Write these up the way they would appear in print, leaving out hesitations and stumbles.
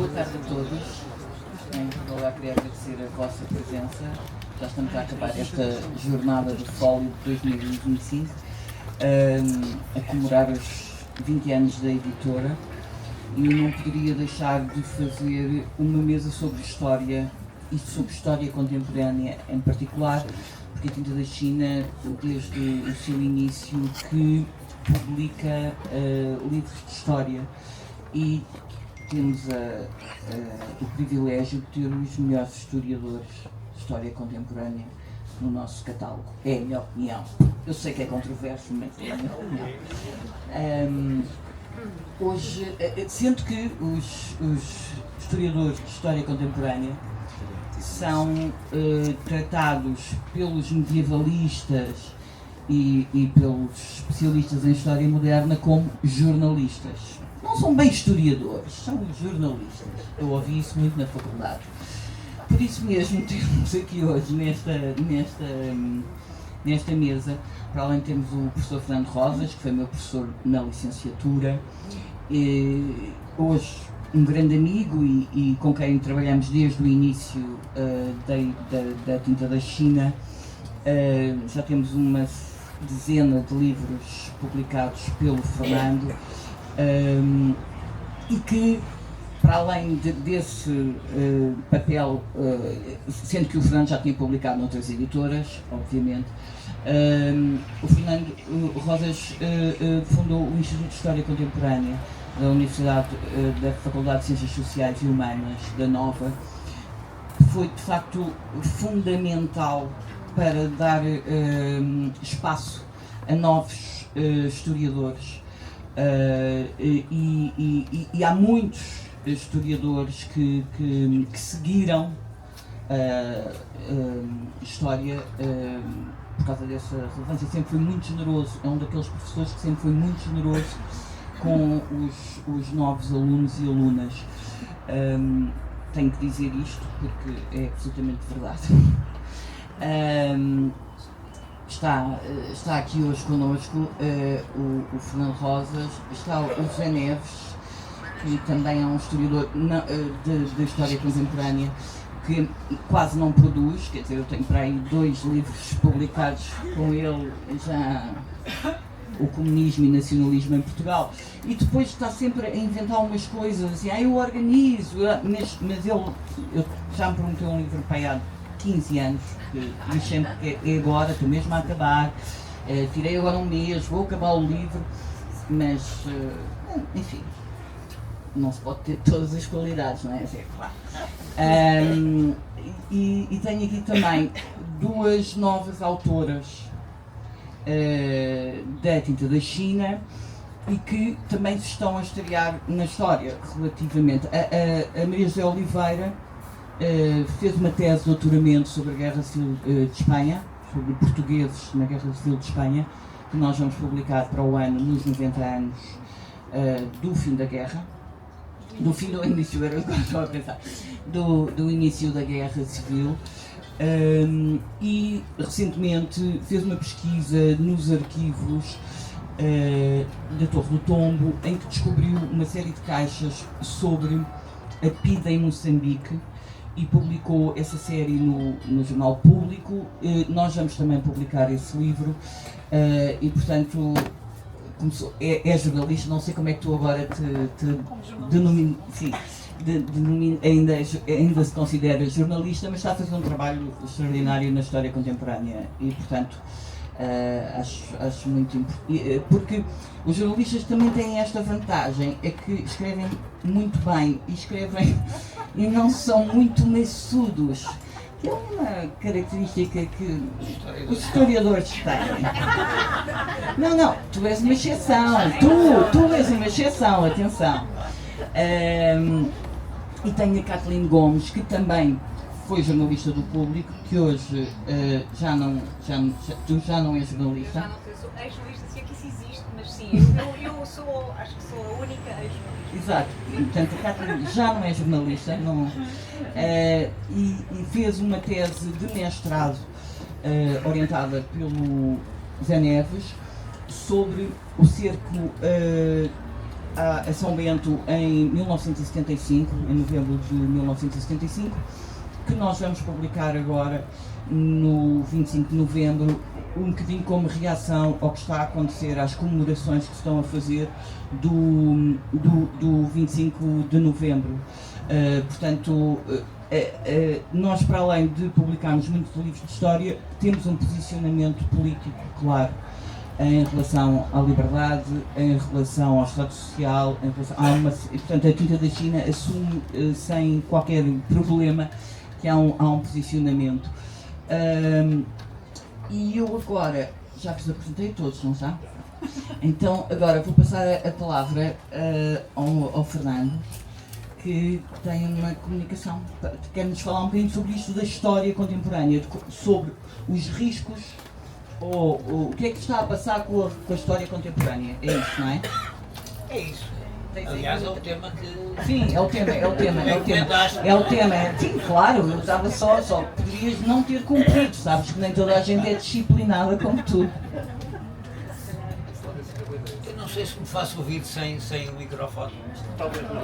tarde a todos. Em primeiro lugar, queria agradecer a vossa presença. Já estamos a acabar esta jornada do Fólio de 2025, a comemorar os 20 anos da editora, e eu não poderia deixar de fazer uma mesa sobre história e sobre história contemporânea em particular, porque a Tinta da China, desde o seu início, que publica livros de história, e temos o privilégio de ter os melhores historiadores de história contemporânea no nosso catálogo. É a minha opinião. Eu sei que é controverso, mas é a minha opinião. Hoje, sendo que os historiadores de história contemporânea são tratados pelos medievalistas e pelos especialistas em história moderna como jornalistas. Não são bem historiadores, são jornalistas. Eu ouvi isso muito na faculdade. Por isso mesmo temos aqui hoje nesta mesa, para além temos o professor Fernando Rosas, que foi meu professor na licenciatura, hoje um grande amigo e com quem trabalhamos desde o início da Tinta da China. Já temos uma dezena de livros publicados pelo Fernando, e que, para além desse papel, sendo que o Fernando já tinha publicado noutras editoras, obviamente, o Fernando Rosas fundou o Instituto de História Contemporânea da Universidade da Faculdade de Ciências Sociais e Humanas da Nova. Foi de facto fundamental para dar espaço a novos historiadores, e há muitos historiadores que seguiram história por causa dessa relevância. Sempre foi muito generoso, é um daqueles professores que sempre foi muito generoso com os novos alunos e alunas. Tenho que dizer isto porque é absolutamente verdade. Está aqui hoje connosco o Fernando Rosas, está o José Neves, que também é um historiador de história contemporânea, que quase não produz, quer dizer, eu tenho para aí 2 livros publicados com ele, já o comunismo e nacionalismo em Portugal, e depois está sempre a inventar umas coisas, e eu organizo, mas ele já me prometeu um livro para aí há 15 anos, que diz sempre que é agora, estou mesmo a acabar, tirei agora um mês, vou acabar o livro, mas, enfim, não se pode ter todas as qualidades, não é? É claro. E tenho aqui também 2 novas autoras da Tinta da China, e que também se estão a estrear na história relativamente. A Maria José Oliveira fez uma tese de doutoramento sobre a Guerra Civil de Espanha, sobre portugueses na Guerra Civil de Espanha, que nós vamos publicar para o ano, nos 90 anos do fim da guerra, do fim do início, era o que eu estava a pensar, do início da Guerra Civil. E recentemente fez uma pesquisa nos arquivos da Torre do Tombo, em que descobriu uma série de caixas sobre a PIDE em Moçambique, e publicou essa série no Jornal Público. Nós vamos também publicar esse livro, e portanto é jornalista, não sei como é que tu agora te denomina, sim, ainda se considera jornalista, mas está a fazer um trabalho extraordinário na história contemporânea, e portanto acho muito importante, porque os jornalistas também têm esta vantagem, é que escrevem muito bem e não são muito maçudos, que é uma característica que os historiadores têm. Não, tu és uma exceção, tu és uma exceção, atenção. E tenho a Kathleen Gomes, que também foi jornalista do Público, que hoje tu já não és jornalista. Eu já não sei, sou ex-jornalista, se é que isso existe, mas sim, eu acho que sou a única ex-jornalista. Exato, portanto a Kathleen já não é jornalista, e fez uma tese de mestrado orientada pelo Zé Neves sobre o cerco a São Bento em 1975, em novembro de 1975, que nós vamos publicar agora no 25 de novembro, um bocadinho como reação ao que está a acontecer, às comemorações que se estão a fazer do 25 de novembro. Portanto, nós, para além de publicarmos muitos livros de história, temos um posicionamento político claro em relação à liberdade, em relação ao Estado Social, em relação portanto, a Tinta da China assume sem qualquer problema que há um posicionamento. E eu agora, já vos apresentei todos, não já? Então agora vou passar a palavra ao Fernando, que tem uma comunicação, quer-nos falar um bocadinho sobre isto da história contemporânea, sobre os riscos, ou o que é que está a passar com a história contemporânea. É isso, não é? É isso. Aliás, é o tema que... Sim, é o tema. Sim, claro, eu estava só poderias não ter cumprido, sabes que nem toda a gente é disciplinada como tu. Eu não sei se me faço ouvir sem o microfone. Talvez não.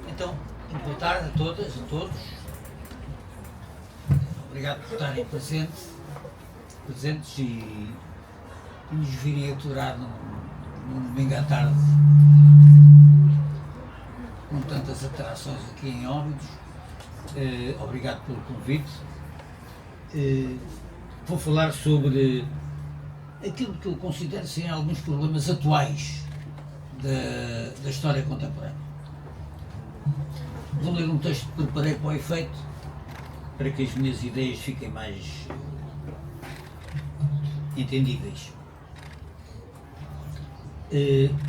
Então, boa tarde a todas, a todos. Obrigado por estarem presentes e nos virem aturar num domingo à tarde com tantas atrações aqui em Óbidos. Obrigado pelo convite. Vou falar sobre aquilo que eu considero serem alguns problemas atuais da história contemporânea. Vou ler um texto que preparei para o efeito, para que as minhas ideias fiquem mais entendíveis.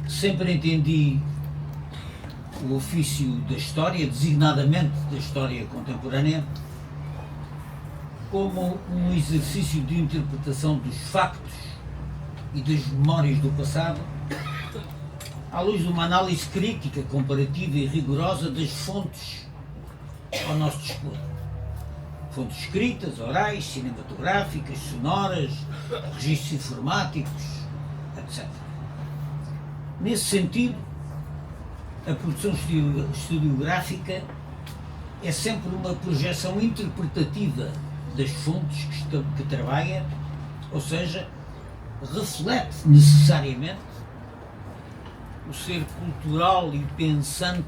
Sempre entendi o ofício da história, designadamente da história contemporânea, como um exercício de interpretação dos factos e das memórias do passado, à luz de uma análise crítica, comparativa e rigorosa das fontes ao nosso dispor. Fontes escritas, orais, cinematográficas, sonoras, registros informáticos, etc. Nesse sentido, a produção historiográfica é sempre uma projeção interpretativa das fontes que trabalha, ou seja, reflete necessariamente o ser cultural e pensante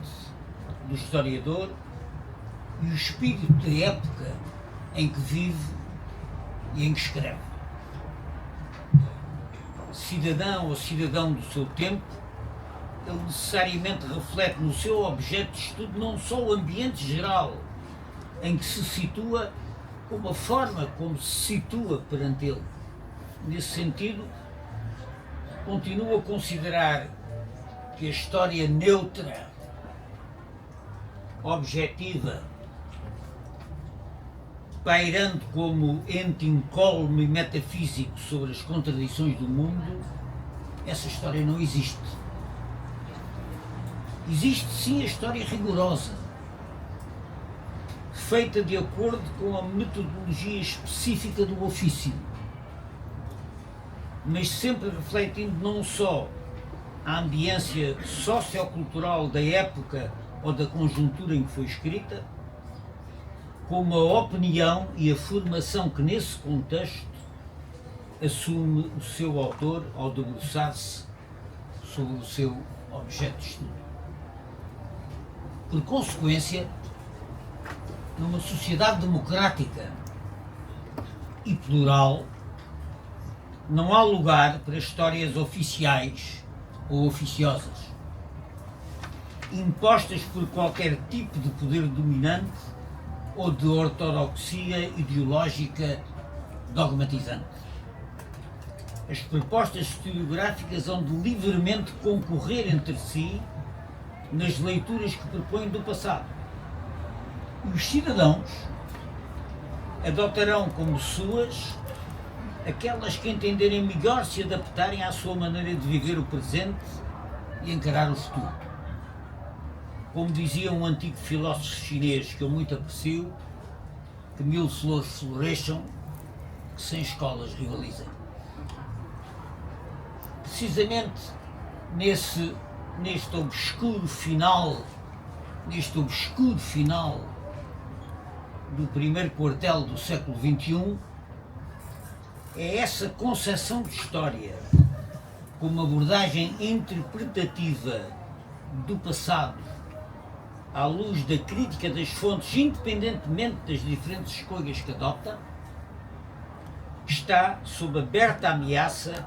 do historiador e o espírito da época em que vive e em que escreve. Cidadão ou cidadão do seu tempo, ele necessariamente reflete no seu objeto de estudo não só o ambiente geral em que se situa, como a forma como se situa perante ele. Nesse sentido, continuo a considerar que a história neutra, objetiva, pairando como ente incólume e metafísico sobre as contradições do mundo, essa história não existe. Existe sim a história rigorosa, feita de acordo com a metodologia específica do ofício, mas sempre refletindo não só a ambiência sociocultural da época ou da conjuntura em que foi escrita, como a opinião e a formação que nesse contexto assume o seu autor ao debruçar-se sobre o seu objeto de estudo. Por consequência, numa sociedade democrática e plural, não há lugar para histórias oficiais ou oficiosas, impostas por qualquer tipo de poder dominante ou de ortodoxia ideológica dogmatizante. As propostas historiográficas hão de livremente concorrer entre si nas leituras que propõem do passado. Os cidadãos adotarão como suas aquelas que entenderem melhor se adaptarem à sua maneira de viver o presente e encarar o futuro. Como dizia um antigo filósofo chinês que eu muito aprecio, que 1000 flores floresçam, que 100 escolas rivalizem. Precisamente neste obscuro final do primeiro quartel do século XXI, é essa concepção de história, como abordagem interpretativa do passado, à luz da crítica das fontes, independentemente das diferentes escolhas que adopta, está sob aberta ameaça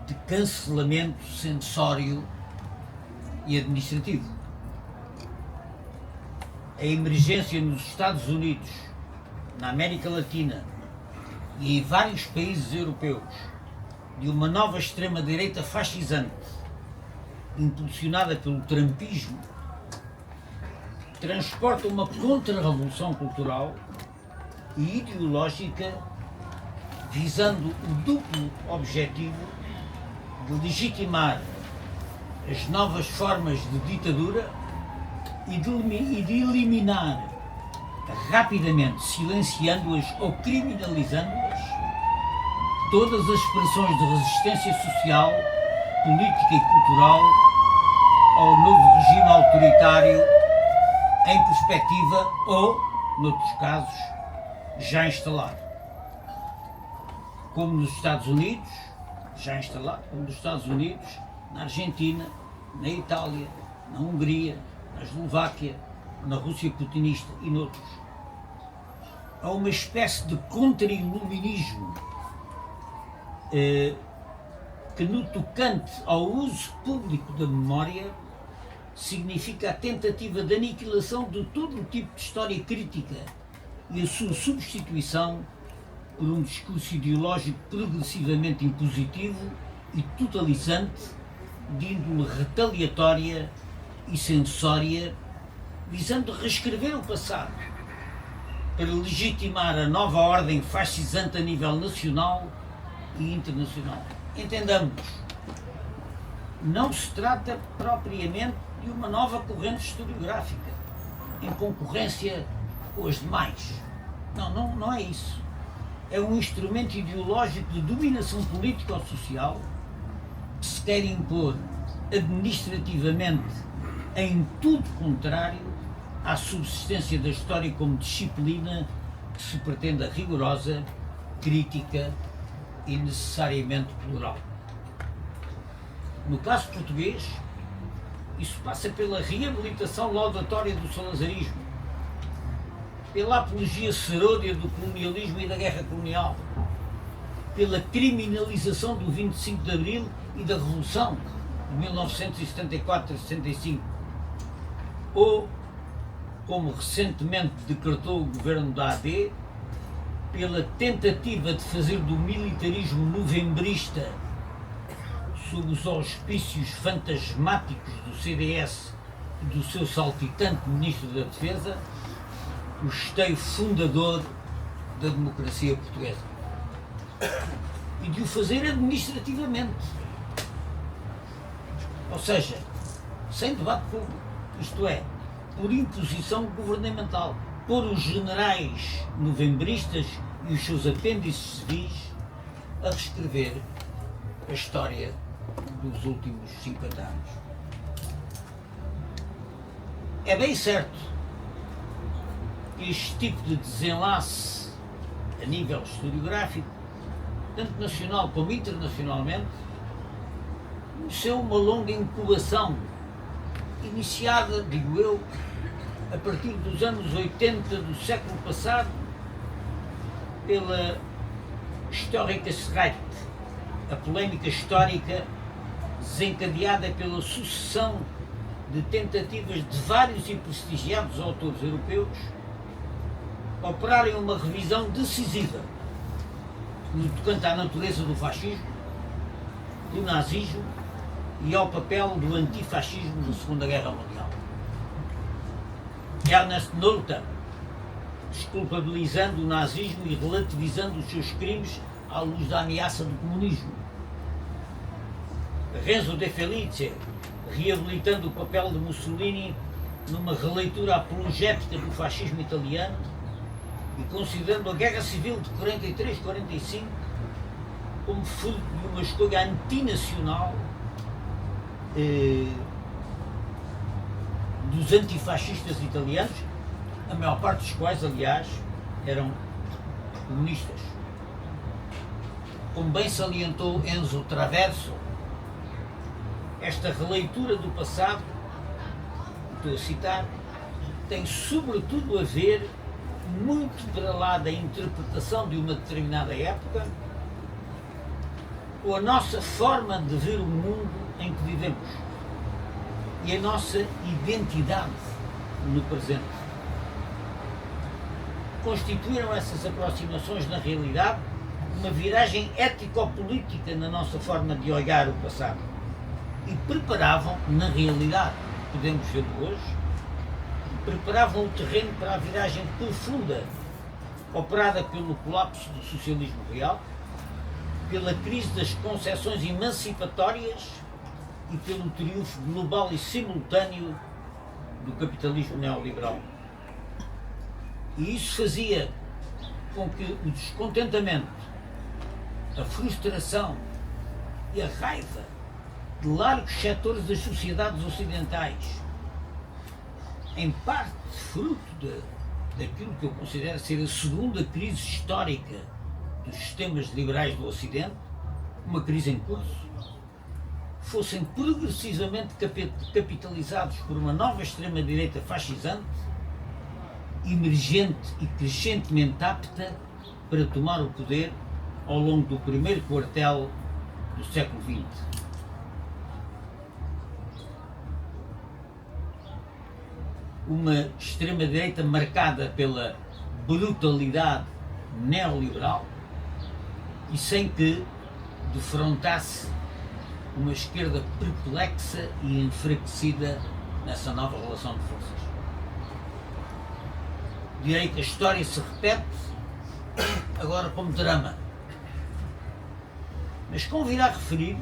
de cancelamento censório e administrativo. A emergência nos Estados Unidos, na América Latina e em vários países europeus de uma nova extrema-direita fascisante, impulsionada pelo trumpismo, transporta uma contra-revolução cultural e ideológica visando o duplo objetivo de legitimar as novas formas de ditadura e de eliminar rapidamente, silenciando-as ou criminalizando-as, todas as expressões de resistência social, política e cultural ao novo regime autoritário em perspectiva ou, noutros casos, já instalado. Como nos Estados Unidos, na Argentina, na Itália, na Hungria, na Eslováquia, na Rússia putinista e noutros. Há uma espécie de contra-iluminismo que, no tocante ao uso público da memória, significa a tentativa de aniquilação de todo o tipo de história crítica e a sua substituição por um discurso ideológico progressivamente impositivo e totalizante, de índole retaliatória e censória, visando reescrever o passado para legitimar a nova ordem fascisante a nível nacional e internacional. Entendamos, não se trata propriamente de uma nova corrente historiográfica em concorrência com as demais. Não é isso. É um instrumento ideológico de dominação política ou social que se quer impor administrativamente em tudo contrário à subsistência da história como disciplina que se pretenda rigorosa, crítica e necessariamente plural. No caso português, isso passa pela reabilitação laudatória do salazarismo, pela apologia seródia do colonialismo e da guerra colonial, pela criminalização do 25 de Abril e da Revolução de 1974-75, ou, como recentemente decretou o governo da AD, pela tentativa de fazer do militarismo novembrista, sob os auspícios fantasmáticos do CDS e do seu saltitante Ministro da Defesa, o esteio fundador da democracia portuguesa. E de o fazer administrativamente. Ou seja, sem debate público, isto é, por imposição governamental, pôr os generais novembristas e os seus apêndices civis a reescrever a história dos últimos 50 anos. É bem certo que este tipo de desenlace a nível historiográfico, tanto nacional como internacionalmente, conheceu uma longa incubação, iniciada, digo eu, a partir dos anos 80 do século passado, pela Historikerstreit, a polémica histórica desencadeada pela sucessão de tentativas de vários e prestigiados autores europeus operarem uma revisão decisiva no tocante à natureza do fascismo, do nazismo e ao papel do antifascismo na Segunda Guerra Mundial. Ernest Nolte, desculpabilizando o nazismo e relativizando os seus crimes à luz da ameaça do comunismo. Renzo De Felice, reabilitando o papel de Mussolini numa releitura apologética do fascismo italiano e considerando a Guerra Civil de 43-45 como fruto de uma escolha antinacional dos antifascistas italianos, a maior parte dos quais, aliás, eram comunistas. Como bem salientou Enzo Traverso, esta releitura do passado, estou a citar, tem sobretudo a ver, muito para lá da interpretação de uma determinada época, com a nossa forma de ver o mundo em que vivemos e a nossa identidade no presente. Constituíram essas aproximações, na realidade, uma viragem ético-política na nossa forma de olhar o passado e preparavam, na realidade, podemos ver hoje, preparavam o terreno para a viragem profunda operada pelo colapso do socialismo real, pela crise das concepções emancipatórias e pelo triunfo global e simultâneo do capitalismo neoliberal. E isso fazia com que o descontentamento, a frustração e a raiva de largos setores das sociedades ocidentais, em parte fruto daquilo que eu considero ser a segunda crise histórica dos sistemas liberais do Ocidente, uma crise em curso, fossem progressivamente capitalizados por uma nova extrema-direita fascisante, emergente e crescentemente apta para tomar o poder ao longo do primeiro quartel do século XX. Uma extrema-direita marcada pela brutalidade neoliberal e sem que defrontasse uma esquerda perplexa e enfraquecida nessa nova relação de forças. Direi que a história se repete agora como drama, mas convirá a referir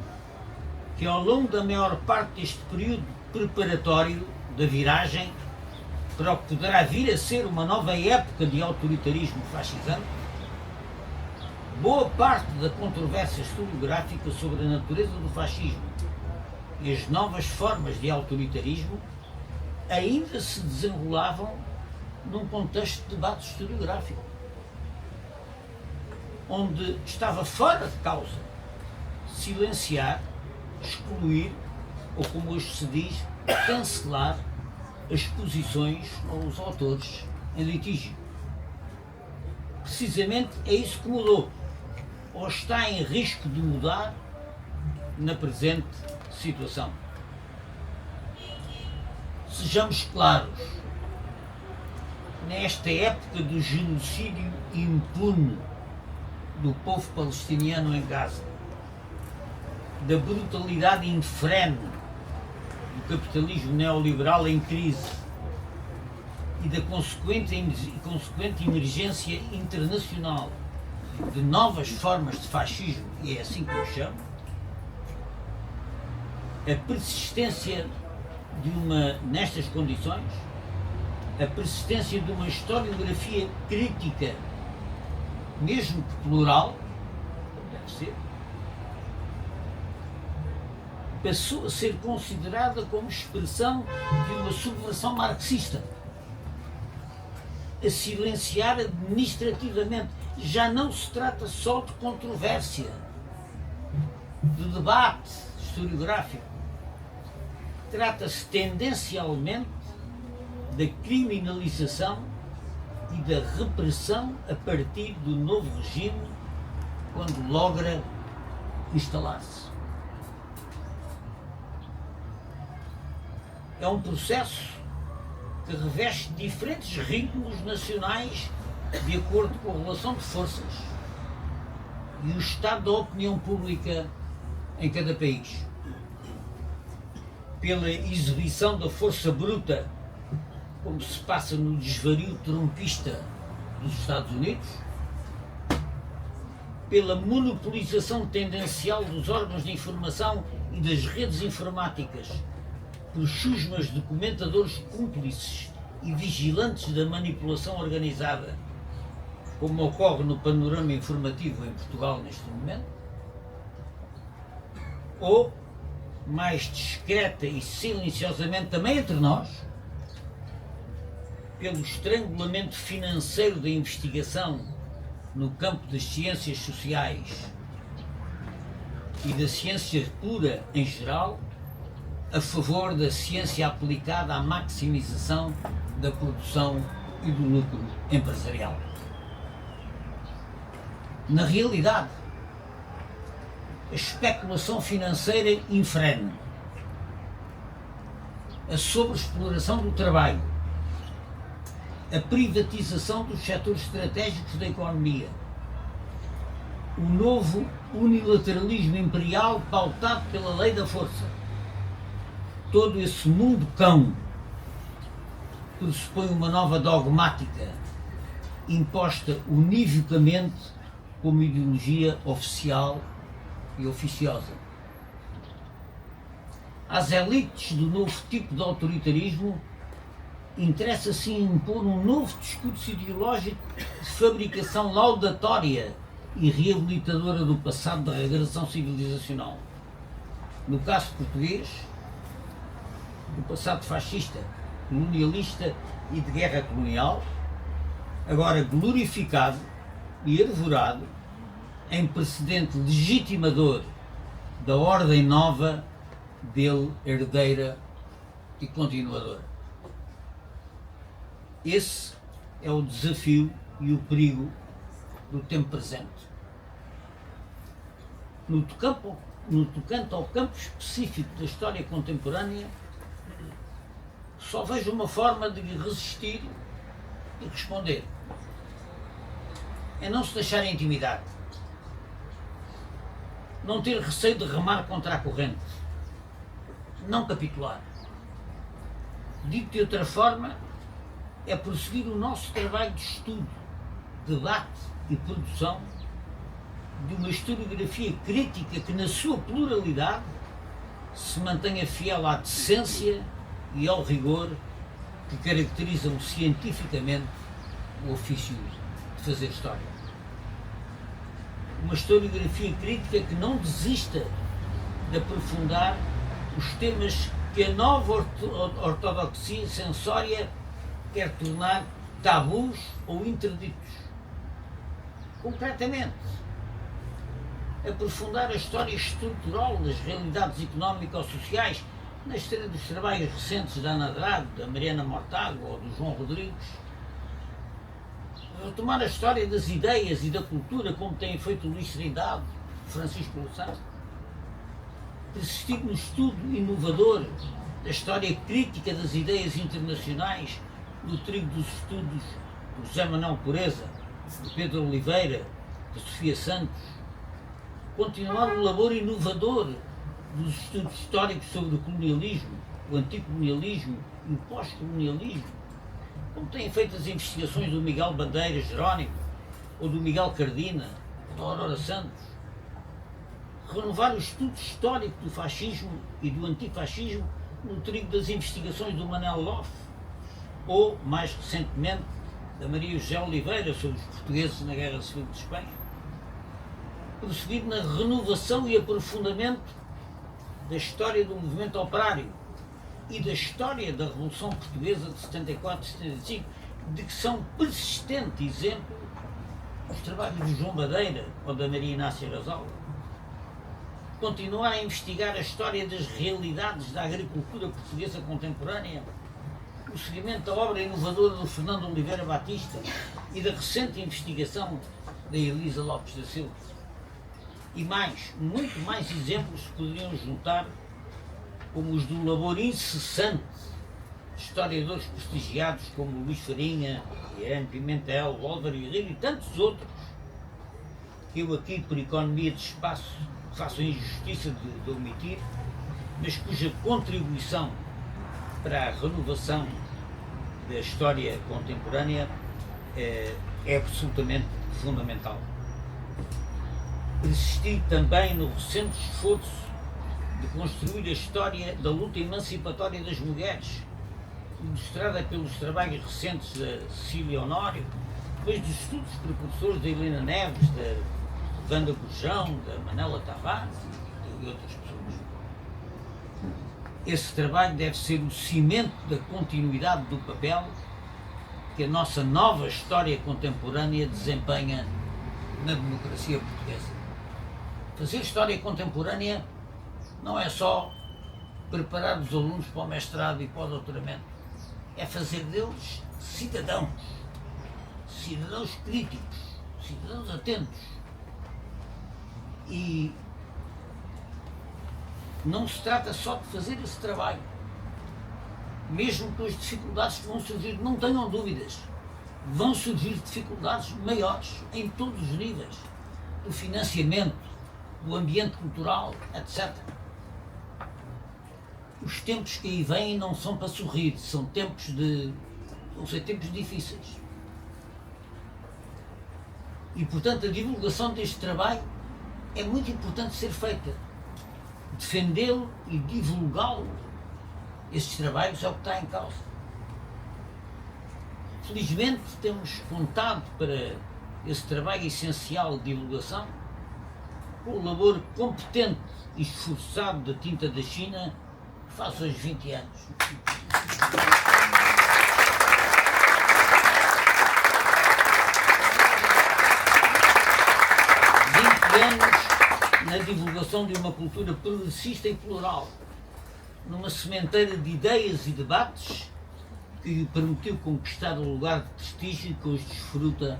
que ao longo da maior parte deste período preparatório da viragem para o que poderá vir a ser uma nova época de autoritarismo fascisante, boa parte da controvérsia historiográfica sobre a natureza do fascismo e as novas formas de autoritarismo ainda se desenrolavam num contexto de debate historiográfico, onde estava fora de causa silenciar, excluir, ou como hoje se diz, cancelar as posições ou os autores em litígio. Precisamente é isso que mudou, ou está em risco de mudar na presente situação. Sejamos claros, nesta época do genocídio impune do povo palestiniano em Gaza, da brutalidade infrene do capitalismo neoliberal em crise e da consequente emergência internacional de novas formas de fascismo, e é assim que eu chamo, a persistência nestas condições, a persistência de uma historiografia crítica, mesmo que plural, deve ser, passou a ser considerada como expressão de uma subversão marxista, a silenciar administrativamente. Já não se trata só de controvérsia, de debate historiográfico. Trata-se tendencialmente da criminalização e da repressão a partir do novo regime quando logra instalar-se. É um processo que reveste diferentes ritmos nacionais de acordo com a relação de forças e o estado da opinião pública em cada país. Pela exibição da força bruta, como se passa no desvario trumpista dos Estados Unidos, pela monopolização tendencial dos órgãos de informação e das redes informáticas, por chusmas de comentadores cúmplices e vigilantes da manipulação organizada, como ocorre no panorama informativo em Portugal neste momento, ou, mais discreta e silenciosamente também entre nós, pelo estrangulamento financeiro da investigação no campo das ciências sociais e da ciência pura em geral, a favor da ciência aplicada à maximização da produção e do lucro empresarial. Na realidade, a especulação financeira infrene, a sobreexploração do trabalho, a privatização dos setores estratégicos da economia, o novo unilateralismo imperial pautado pela lei da força, todo esse mundo cão pressupõe uma nova dogmática imposta univocamente como ideologia oficial e oficiosa. Às elites do novo tipo de autoritarismo interessa sim impor um novo discurso ideológico de fabricação laudatória e reabilitadora do passado da regressão civilizacional. No caso português, do passado fascista, colonialista e de guerra colonial, agora glorificado e arvorado em precedente legitimador da ordem nova dele herdeira e continuadora. Esse é o desafio e o perigo do tempo presente. No tocante ao campo específico da história contemporânea, só vejo uma forma de resistir e responder. É não se deixar intimidar. Não ter receio de remar contra a corrente. Não capitular. Dito de outra forma, é prosseguir o nosso trabalho de estudo, debate e produção de uma historiografia crítica que, na sua pluralidade, se mantenha fiel à decência e ao rigor que caracterizam cientificamente o ofício de fazer história. Uma historiografia crítica que não desista de aprofundar os temas que a nova ortodoxia censória quer tornar tabus ou interditos. Concretamente, aprofundar a história estrutural das realidades económico-sociais na esteira dos trabalhos recentes da Ana Drago, da Mariana Mortágua ou do João Rodrigues. Retomar a história das ideias e da cultura, como têm feito o Luís Trindade, Francisco Louçã. Persistir no estudo inovador da história crítica das ideias internacionais, no trigo dos estudos do José Manuel Pureza, do Pedro Oliveira, da Sofia Santos. Continuar o labor inovador dos estudos históricos sobre o colonialismo, o anticolonialismo e o pós-colonialismo, como têm feito as investigações do Miguel Bandeira Jerónimo, ou do Miguel Cardina, ou da Aurora Santos. Renovar o estudo histórico do fascismo e do antifascismo no trigo das investigações do Manuel Loff, ou, mais recentemente, da Maria José Oliveira sobre os portugueses na Guerra Civil de Espanha. Prosseguir na renovação e aprofundamento da história do movimento operário e da história da Revolução Portuguesa de 74 e 75, de que são persistente exemplo os trabalhos de João Madeira ou da Maria Inácia Gasol. continuar a investigar a história das realidades da agricultura portuguesa contemporânea, o seguimento da obra inovadora do Fernando Oliveira Batista e da recente investigação da Elisa Lopes da Silva. E mais, muito mais exemplos se poderiam juntar, como os do labor incessante de historiadores prestigiados como Luís Farinha, Irene Pimentel, Álvaro Herreiro e tantos outros, que eu aqui, por economia de espaço, faço a injustiça de omitir, mas cuja contribuição para a renovação da história contemporânea é absolutamente fundamental. Persisti também no recente esforço de construir a história da luta emancipatória das mulheres, ilustrada pelos trabalhos recentes da Cecília Honório, depois dos estudos precursores da Helena Neves, da Wanda Gurjão, da Manela Tavares e outras pessoas. Esse trabalho deve ser o cimento da continuidade do papel que a nossa nova história contemporânea desempenha na democracia portuguesa. Fazer história contemporânea não é só preparar os alunos para o mestrado e para o doutoramento, é fazer deles cidadãos, cidadãos críticos, cidadãos atentos. E não se trata só de fazer esse trabalho, mesmo com as dificuldades que vão surgir, não tenham dúvidas, vão surgir dificuldades maiores em todos os níveis, do financiamento, do ambiente cultural, etc. Os tempos que aí vêm não são para sorrir, são tempos difíceis. E, portanto, a divulgação deste trabalho é muito importante ser feita. Defendê-lo e divulgá-lo, esses trabalhos é o que está em causa. Felizmente temos contado para esse trabalho essencial de divulgação com o labor competente e esforçado da Tinta da China, que faz hoje 20 anos. 20 anos na divulgação de uma cultura progressista e plural, numa sementeira de ideias e debates que lhe permitiu conquistar o lugar de prestígio que hoje desfruta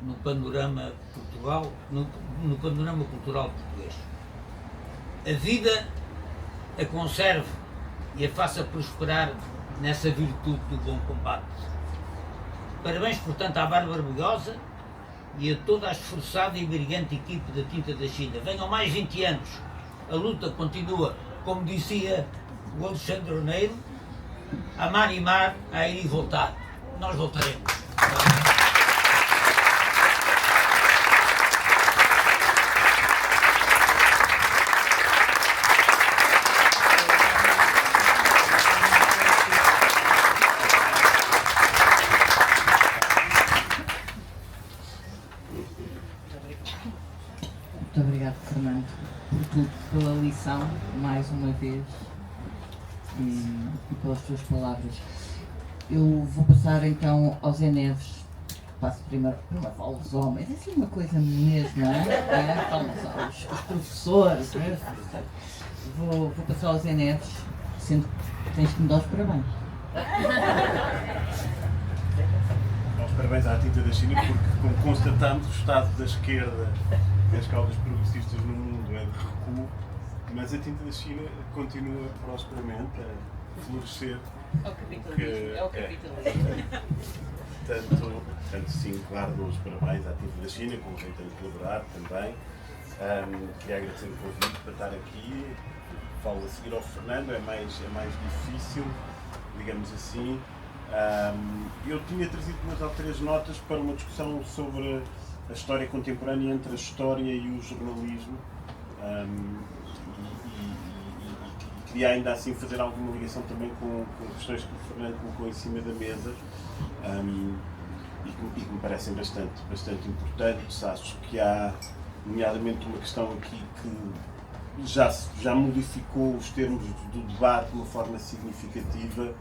no panorama no panorama cultural português. A vida a conserve e a faça prosperar nessa virtude do bom combate. Parabéns, portanto, à Bárbara Briosa e a toda a esforçada e brilhante equipe da Tinta da China. Venham mais 20 anos, a luta continua, como dizia o Alexandre Oneiro, a mar e mar, a ir e voltar. Nós voltaremos. Muito obrigado, Fernando, por tudo, pela lição, mais uma vez, e pelas tuas palavras. Eu vou passar então ao Zé Neves. Passo primeiro falo dos homens, é assim uma coisa mesmo, não é? Falo os professores, não é? Vou passar ao Zé Neves, sendo que tens que me dar os parabéns. Os parabéns à Tinta da China, porque, como constatamos, o estado da esquerda das causas progressistas no mundo é de recuo, mas a Tinta da China continua prosperamente a florescer. É o capitalismo, é o capitalismo. Portanto, sim, claro, dou os parabéns à Tinta da China, com quem tenho colaborado também. Queria agradecer o convite para estar aqui. Falo a seguir ao Fernando, é mais difícil, digamos assim. Eu tinha trazido 2 ou 3 notas para uma discussão sobre a história contemporânea entre a história e o jornalismo. E queria ainda assim fazer alguma ligação também com questões que o Fernando colocou em cima da mesa e que me parecem bastante importantes. Acho que há, nomeadamente, uma questão aqui que já modificou os termos do debate de uma forma significativa.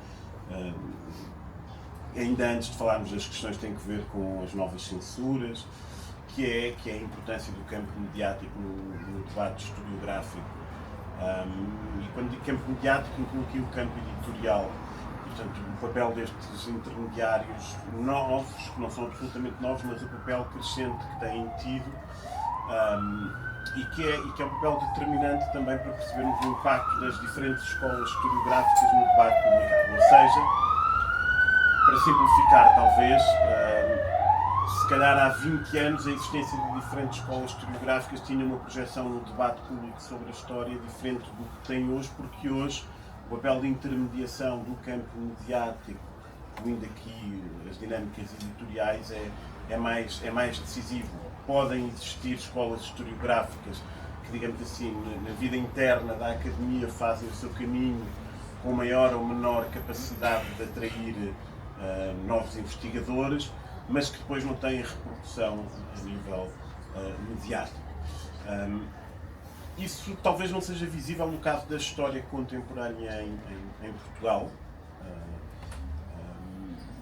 Ainda antes de falarmos das questões que têm a ver com as novas censuras, que é a importância do campo mediático no debate historiográfico. E quando digo campo mediático, incluo aqui o campo editorial. Portanto, o papel destes intermediários novos, que não são absolutamente novos, mas o papel crescente que têm tido, e que é um papel determinante também para percebermos o impacto das diferentes escolas historiográficas no debate publicado. Ou seja, para simplificar talvez, se calhar há 20 anos a existência de diferentes escolas historiográficas tinha uma projeção no debate público sobre a história diferente do que tem hoje, porque hoje o papel de intermediação do campo mediático, incluindo aqui as dinâmicas editoriais, é mais decisivo. Podem existir escolas historiográficas que, digamos assim, na vida interna da academia fazem o seu caminho com maior ou menor capacidade de atrair novos investigadores, mas que depois não têm repercussão a nível mediático. Isso talvez não seja visível no caso da história contemporânea em Portugal,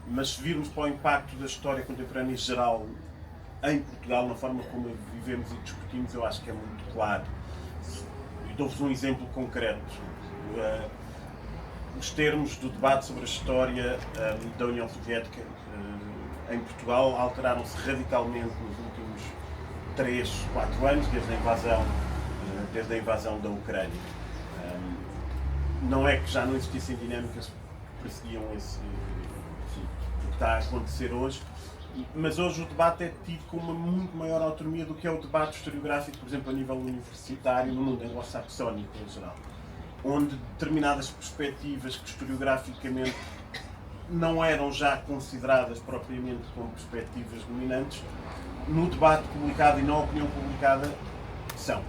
mas se virmos para o impacto da história contemporânea em geral em Portugal, na forma como a vivemos e discutimos, eu acho que é muito claro. E dou-vos um exemplo concreto. Os termos do debate sobre a história da União Soviética em Portugal alteraram-se radicalmente nos últimos 3, 4 anos, desde a invasão da Ucrânia. Não é que já não existissem dinâmicas que perseguiam o que está a acontecer hoje, mas hoje o debate é tido com uma muito maior autonomia do que é o debate historiográfico, por exemplo, a nível universitário, no mundo anglo-saxónico em geral, onde determinadas perspectivas que historiograficamente não eram já consideradas propriamente como perspectivas dominantes, no debate publicado e na opinião publicada são.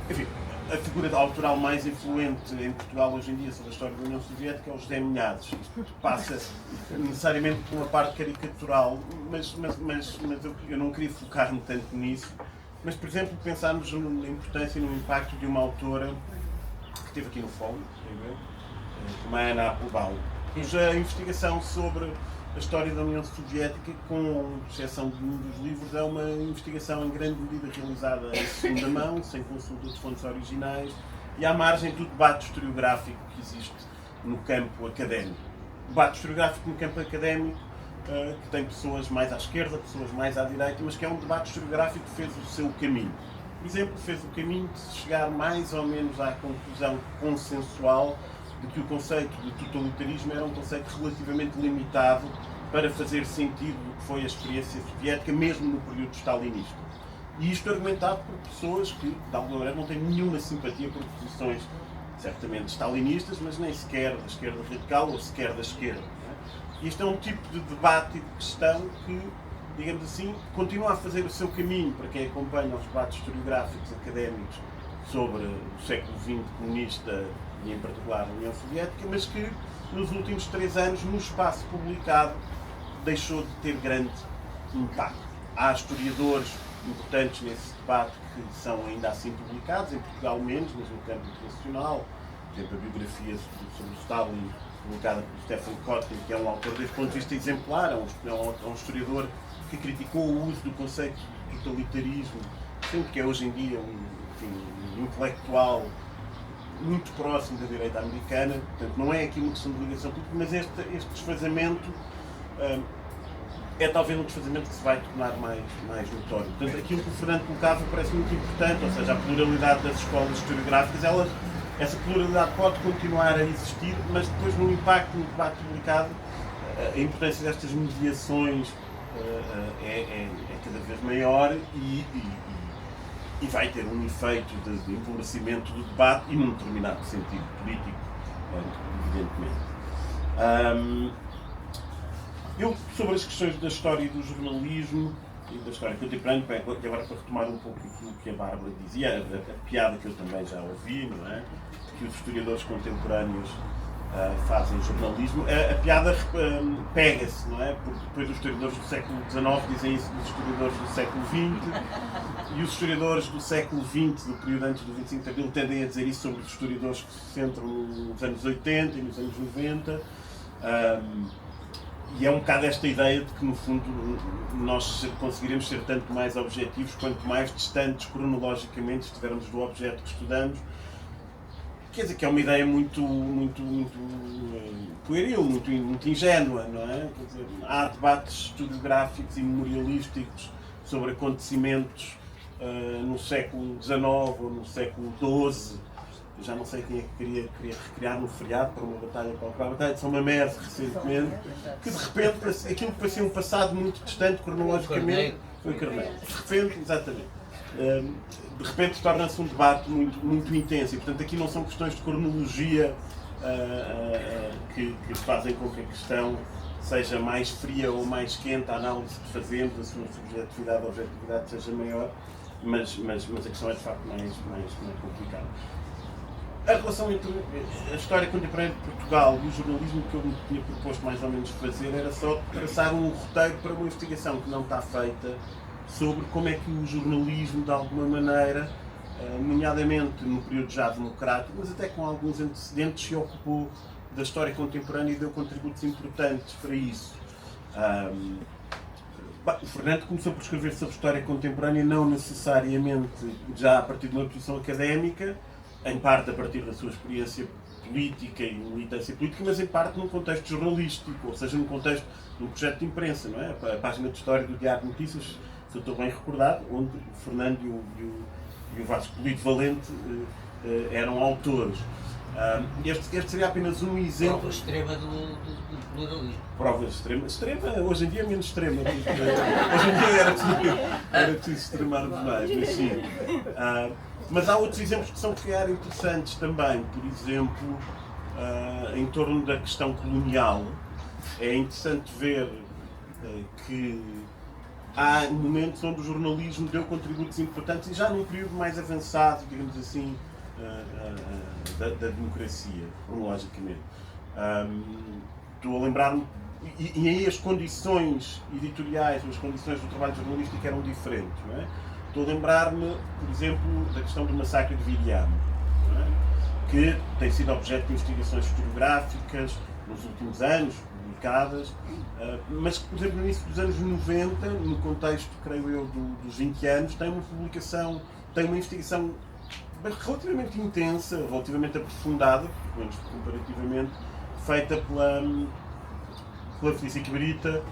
Enfim, a figura autoral mais influente em Portugal hoje em dia sobre a história da União Soviética é o José Minhades. Isto passa necessariamente por uma parte caricatural, mas eu não queria focar-me tanto nisso. Mas, por exemplo, pensarmos na importância e no impacto de uma autora que esteve aqui no Fórum, como a Ana Applebaum, cuja investigação sobre a história da União Soviética, com exceção de um dos livros, é uma investigação em grande medida realizada em segunda mão, sem consulta de fontes originais e à margem do debate historiográfico que existe no campo académico. O debate historiográfico no campo académico, que tem pessoas mais à esquerda, pessoas mais à direita, mas que é um debate historiográfico que fez o seu caminho. Por exemplo, fez o caminho de chegar mais ou menos à conclusão consensual de que o conceito de totalitarismo era um conceito relativamente limitado para fazer sentido do que foi a experiência soviética, mesmo no período stalinista. E isto argumentado por pessoas que, de alguma maneira, não têm nenhuma simpatia por posições certamente stalinistas, mas nem sequer da esquerda radical ou sequer da esquerda. E este é um tipo de debate e de questão que, digamos assim, continua a fazer o seu caminho para quem acompanha os debates historiográficos académicos sobre o século XX comunista e em particular a União Soviética, mas que nos últimos 3 anos, no espaço publicado, deixou de ter grande impacto. Há historiadores importantes nesse debate que são ainda assim publicados, em Portugal menos, mas no campo internacional. Por exemplo, a biografia sobre o Stalin, publicada por Stephen Kotkin, que é um autor desse ponto de vista exemplar, é um historiador que criticou o uso do conceito de totalitarismo, sempre que é hoje em dia um intelectual muito próximo da direita americana. Portanto, não é aqui uma questão de ligação política, mas este desfazamento é talvez um desfazamento que se vai tornar mais notório. Portanto, aquilo que o Fernando colocava parece muito importante, ou seja, a pluralidade das escolas historiográficas, essa pluralidade pode continuar a existir, mas depois no impacto no debate publicado, a importância destas mediações é cada vez maior e vai ter um efeito de empobrecimento do debate e num determinado sentido político, evidentemente. Eu, sobre as questões da história e do jornalismo e da história contemporânea, agora para retomar um pouco aquilo que a Bárbara dizia, a piada que eu também já ouvi, não é? Que os historiadores contemporâneos fazem jornalismo, a piada pega-se, não é? Porque depois os historiadores do século XIX dizem isso dos historiadores do século XX e os historiadores do século XX, do período antes do 25 de Abril, tendem a dizer isso sobre os historiadores que se centram nos anos 80 e nos anos 90. E é um bocado esta ideia de que, no fundo, nós conseguiremos ser tanto mais objetivos quanto mais distantes cronologicamente estivermos do objeto que estudamos. Quer dizer, que é uma ideia muito pueril, muito ingênua, não é? Quer dizer, há debates historiográficos e memorialísticos sobre acontecimentos no século XIX ou no século XII. Já não sei quem é que queria recriar um feriado para uma batalha qualquer, a batalha de São Mamede recentemente, que de repente, aquilo que parecia um passado muito distante cronologicamente, foi o Carneiro. De repente, exatamente. De repente torna-se um debate muito intenso e, portanto, aqui não são questões de cronologia que fazem com que a questão seja mais fria ou mais quente, a análise que fazemos, a sua subjetividade ou objetividade seja maior, mas a questão é de facto mais complicada. A relação entre a história contemporânea de Portugal e o jornalismo que eu me tinha proposto mais ou menos fazer era só traçar um roteiro para uma investigação que não está feita sobre como é que o jornalismo, de alguma maneira, nomeadamente no período já democrático, mas até com alguns antecedentes, se ocupou da história contemporânea e deu contributos importantes para isso. O Fernando começou por escrever sobre história contemporânea não necessariamente já a partir de uma posição académica, em parte a partir da sua experiência política e militância política, mas em parte num contexto jornalístico, ou seja, num contexto de um projeto de imprensa, não é? A página de história do Diário de Notícias, se eu estou bem recordado, onde o Fernando e o Vasco Polido Valente eram autores. Este seria apenas um exemplo. Prova extrema do pluralismo. Prova extrema, hoje em dia é menos extrema. Hoje em dia era preciso extremar demais, mas sim. Mas há outros exemplos que são interessantes também, por exemplo, em torno da questão colonial. É interessante ver que há momentos onde o jornalismo deu contributos importantes e já num período mais avançado, digamos assim, da democracia, cronologicamente. Estou a lembrar-me, e aí as condições editoriais, as condições do trabalho jornalístico eram diferentes, não é? Estou a lembrar-me, por exemplo, da questão do massacre de Viriamo, não é? Que tem sido objeto de investigações historiográficas nos últimos anos, publicadas, mas que, por exemplo, no início dos anos 90, no contexto, creio eu, dos 20 anos, tem uma publicação, tem uma investigação relativamente intensa, relativamente aprofundada, pelo menos comparativamente, feita pela Felícia Cabrita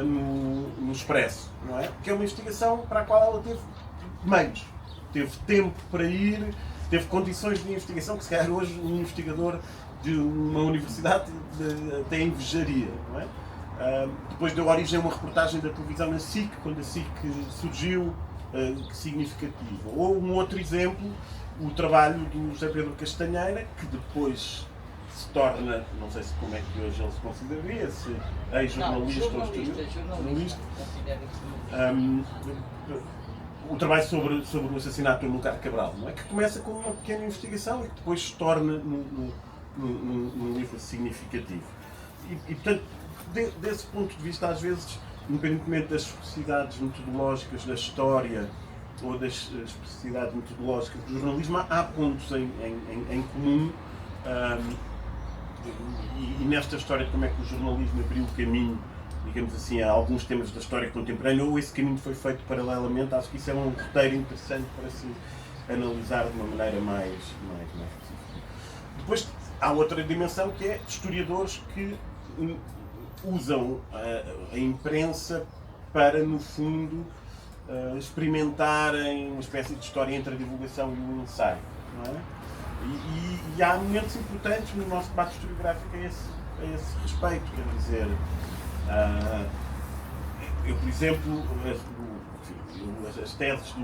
no Expresso, não é? Que é uma investigação para a qual ela teve meios, teve tempo para ir, teve condições de investigação que se calhar hoje um investigador de uma universidade até invejaria, não é? Depois deu origem a uma reportagem da televisão na SIC, quando a SIC surgiu, significativa. Ou um outro exemplo, o trabalho do José Pedro Castanheira, que depois se torna, não sei como é que hoje ele se consideraria, se ex-jornalista ou jornalista. O trabalho sobre o assassinato do Nucar Cabral, não é? Que começa com uma pequena investigação e que depois se torna num livro significativo. E portanto, desse ponto de vista, às vezes, independentemente das especificidades metodológicas da história ou das especificidades metodológicas do jornalismo, há pontos em comum. E nesta história de como é que o jornalismo abriu o caminho, digamos assim, a alguns temas da história contemporânea, ou esse caminho foi feito paralelamente, acho que isso é um roteiro interessante para se analisar de uma maneira mais específica. Depois há outra dimensão, que é historiadores que usam a imprensa para, no fundo, experimentarem uma espécie de história entre a divulgação e o ensaio, não é? E há momentos importantes no nosso debate historiográfico a esse respeito, quer dizer, eu, por exemplo, as teses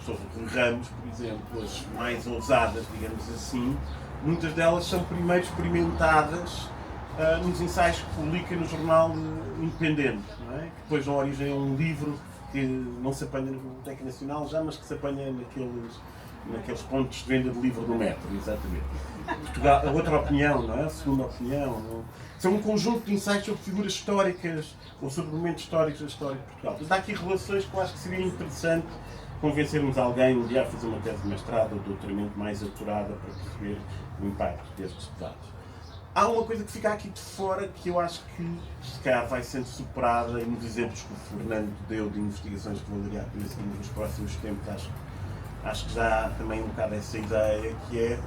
sobre Rui Ramos, por exemplo, as mais ousadas, digamos assim, muitas delas são primeiro experimentadas nos ensaios que publica no jornal Independente, não é? Que depois dão origem a um livro que não se apanha na Biblioteca Nacional já, mas que se apanha naqueles pontos de venda de livro no metro, exatamente. Portugal, a outra opinião, não é? A segunda opinião. Não? São um conjunto de ensaios sobre figuras históricas ou sobre momentos históricos da história de Portugal. Mas há aqui relações que eu acho que seria interessante convencermos alguém um dia a fazer uma tese de mestrado ou doutoramento mais apurada para perceber o impacto destes debates. há uma coisa que fica aqui de fora que eu acho que se calhar vai sendo superada, e nos exemplos que o Fernando deu de investigações que valeria a pena seguir nos próximos tempos, acho que já há também um bocado essa ideia, que é,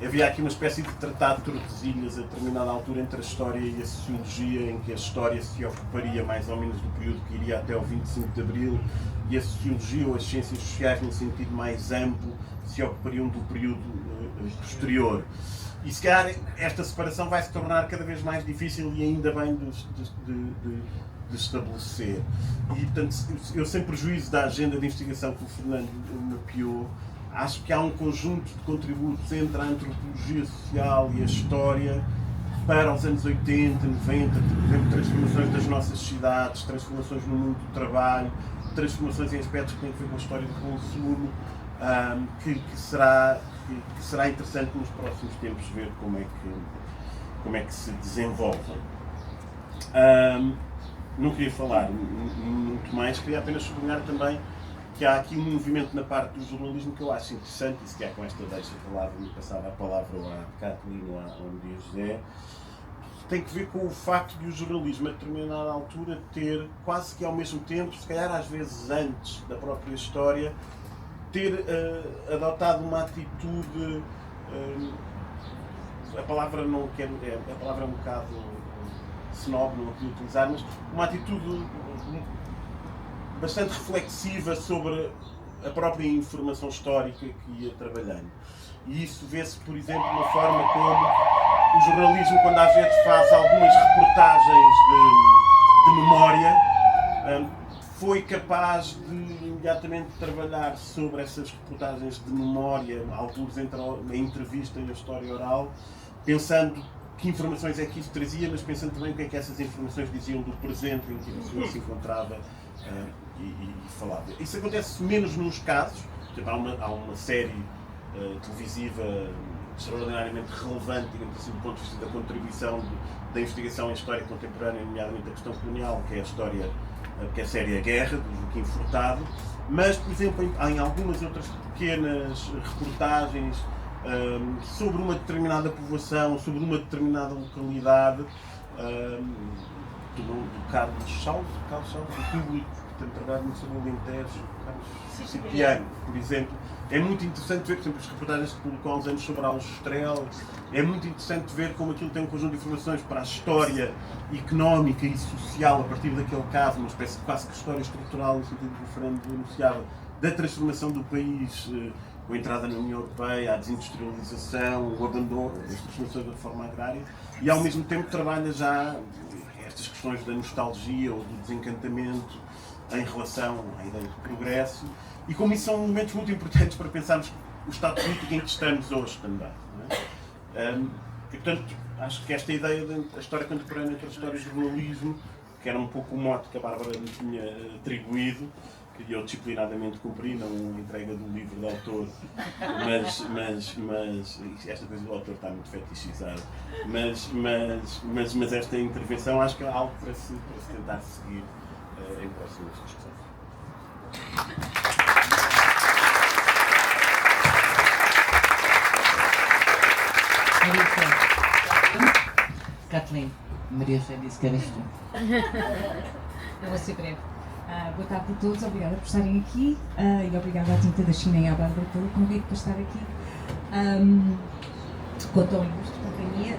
havia aqui uma espécie de tratado de Tordesilhas a determinada altura entre a história e a sociologia, em que a história se ocuparia mais ou menos do período que iria até o 25 de Abril, e a sociologia ou as ciências sociais, num sentido mais amplo, se ocupariam do período posterior. E se calhar esta separação vai se tornar cada vez mais difícil e ainda bem de estabelecer. E portanto, eu sem prejuízo da agenda de investigação que o Fernando mapeou, acho que há um conjunto de contributos entre a antropologia social e a história para os anos 80, 90, por exemplo, transformações das nossas cidades, transformações no mundo do trabalho, transformações em aspectos que têm a ver com a história do consumo, que será interessante nos próximos tempos ver como é que se desenvolvem. Não queria falar muito mais, queria apenas sublinhar também que há aqui um movimento na parte do jornalismo que eu acho interessante, e se quer com esta deixa de passar a palavra à Kathleen ou ao Maria José, que tem que ver com o facto de o jornalismo a determinada altura ter quase que ao mesmo tempo, se calhar às vezes antes da própria história, ter adotado uma atitude, a palavra é um bocado snob, não a queria utilizar, mas uma atitude bastante reflexiva sobre a própria informação histórica que ia trabalhando. E isso vê-se, por exemplo, na forma como o jornalismo, quando às vezes faz algumas reportagens de memória, foi capaz de imediatamente trabalhar sobre essas reportagens de memória, alguns entre a entrevista e a história oral, pensando que informações é que isso trazia, mas pensando também o que é que essas informações diziam do presente em que a pessoa se encontrava e falava. Isso acontece menos nos casos, há uma série televisiva extraordinariamente relevante, digamos assim, do ponto de vista da contribuição da investigação em história contemporânea, nomeadamente a questão colonial, que é a série A Guerra, do Joaquim Furtado, mas, por exemplo, em algumas outras pequenas reportagens sobre uma determinada povoação, sobre uma determinada localidade, do Carlos Salvo, do público, que tem trabalhado muito sobre o Alentejo, Carlos Cipriano, por exemplo. É muito interessante ver, por exemplo, as reportagens que publicou há uns anos sobre a Aljustrel. É muito interessante ver como aquilo tem um conjunto de informações para a história económica e social a partir daquele caso, uma espécie de quase que história estrutural, no sentido que o Fernando anunciava, da transformação do país, com a entrada na União Europeia, a desindustrialização, o abandono, as transformações da reforma agrária, e ao mesmo tempo trabalha já estas questões da nostalgia ou do desencantamento em relação à ideia de progresso, e como isso são momentos muito importantes para pensarmos o estado político em que estamos hoje também. Não é? E, portanto, acho que esta ideia da história contemporânea entre a história e o jornalismo, que era um pouco o mote que a Bárbara me tinha atribuído, que eu disciplinadamente cumpri, não entrega do livro do autor, mas esta coisa do autor está muito fetichizada, mas esta intervenção acho que é algo para se tentar seguir em próximas discussões. Kathleen, Maria José disse que eras tu. Eu vou ser breve. Boa tarde a todos, obrigada por estarem aqui e obrigada à Tinta da China e à Bárbara pelo convite para estar aqui. Com a tão ilustre companhia.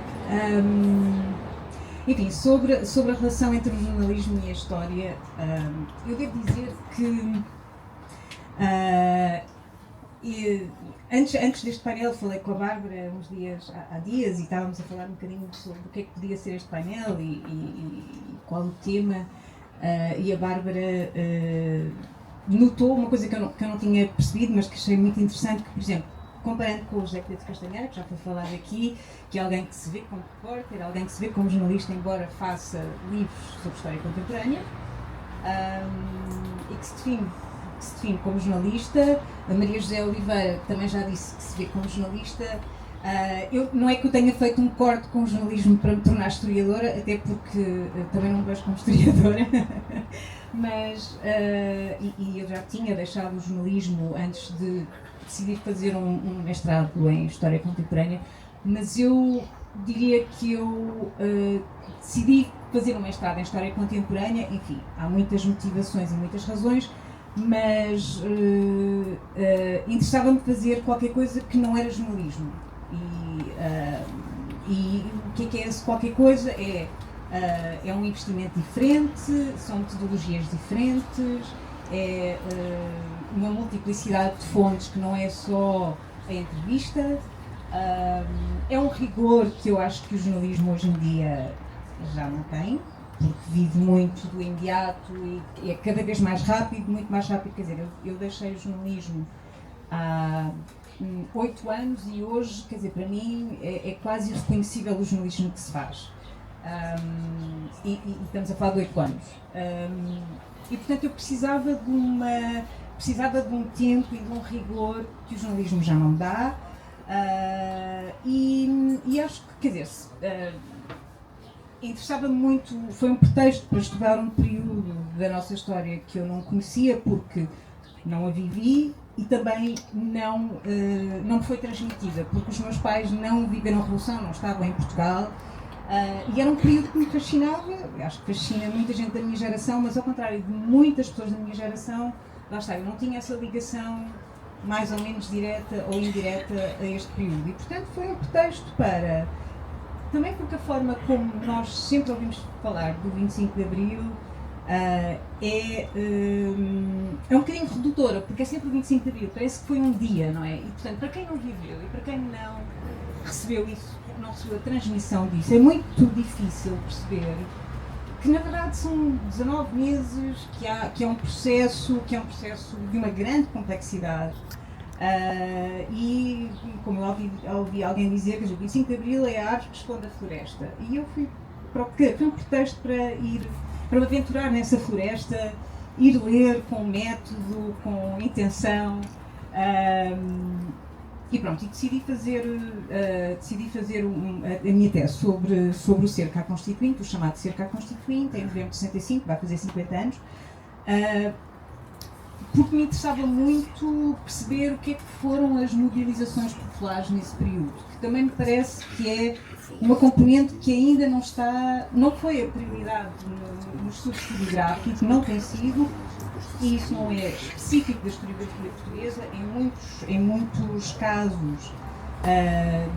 Enfim, sobre a relação entre o jornalismo e a história, eu devo dizer que antes deste painel falei com a Bárbara há dias e estávamos a falar um bocadinho sobre o que é que podia ser este painel e qual o tema. E a Bárbara notou uma coisa que eu não tinha percebido, mas que achei muito interessante, que, por exemplo, comparando com o José Pedro Castanheira, que já foi falado aqui, que é alguém que se vê como repórter, alguém que se vê como jornalista, embora faça livros sobre história contemporânea, e que se define como jornalista. A Maria José Oliveira também já disse que se vê como jornalista. Não é que eu tenha feito um corte com o jornalismo para me tornar historiadora, até porque também não me vejo como historiadora, mas eu já tinha deixado o jornalismo antes de decidir fazer um mestrado em História Contemporânea, mas eu diria que eu decidi fazer um mestrado em História Contemporânea. Enfim, há muitas motivações e muitas razões, mas interessava-me fazer qualquer coisa que não era jornalismo. E o que é esse qualquer coisa? É um investimento diferente, são metodologias diferentes, é uma multiplicidade de fontes que não é só a entrevista, é um rigor que eu acho que o jornalismo hoje em dia já não tem, porque vive muito do imediato e é cada vez mais rápido, muito mais rápido. Quer dizer, eu deixei o jornalismo há 8 anos e hoje, quer dizer, para mim é quase irreconhecível o jornalismo que se faz. E estamos a falar de 8 anos. E portanto eu precisava de um tempo e de um rigor que o jornalismo já não dá. E acho que, quer dizer, interessava-me muito, foi um pretexto para estudar um período da nossa história que eu não conhecia, porque não a vivi e também não me foi transmitida, porque os meus pais não viveram a Revolução, não estavam em Portugal, e era um período que me fascinava. Acho que fascina muita gente da minha geração, mas ao contrário de muitas pessoas da minha geração, lá está, eu não tinha essa ligação mais ou menos direta ou indireta a este período, e portanto foi um pretexto para, também porque a forma como nós sempre ouvimos falar do 25 de Abril é um bocadinho redutora, porque é sempre o 25 de Abril, parece que foi um dia, não é? E portanto, para quem não viveu e para quem não recebeu isso, não recebeu a transmissão disso, é muito difícil perceber que na verdade são 19 meses, que é um processo de uma grande complexidade. E como eu ouvi alguém dizer, que o 25 de Abril é a árvore que esconde a floresta, e eu fui foi um pretexto para me aventurar nessa floresta, ir ler com método, com intenção, e pronto, e decidi fazer a minha tese sobre o cerco à Constituinte, o chamado cerco à Constituinte, em novembro de 65, vai fazer 50 anos, porque me interessava muito perceber o que é que foram as mobilizações populares nesse período, que também me parece que é uma componente que ainda não foi a prioridade no estudo historiográfico, não tem sido, e isso não é específico da historiografia portuguesa. Em muitos casos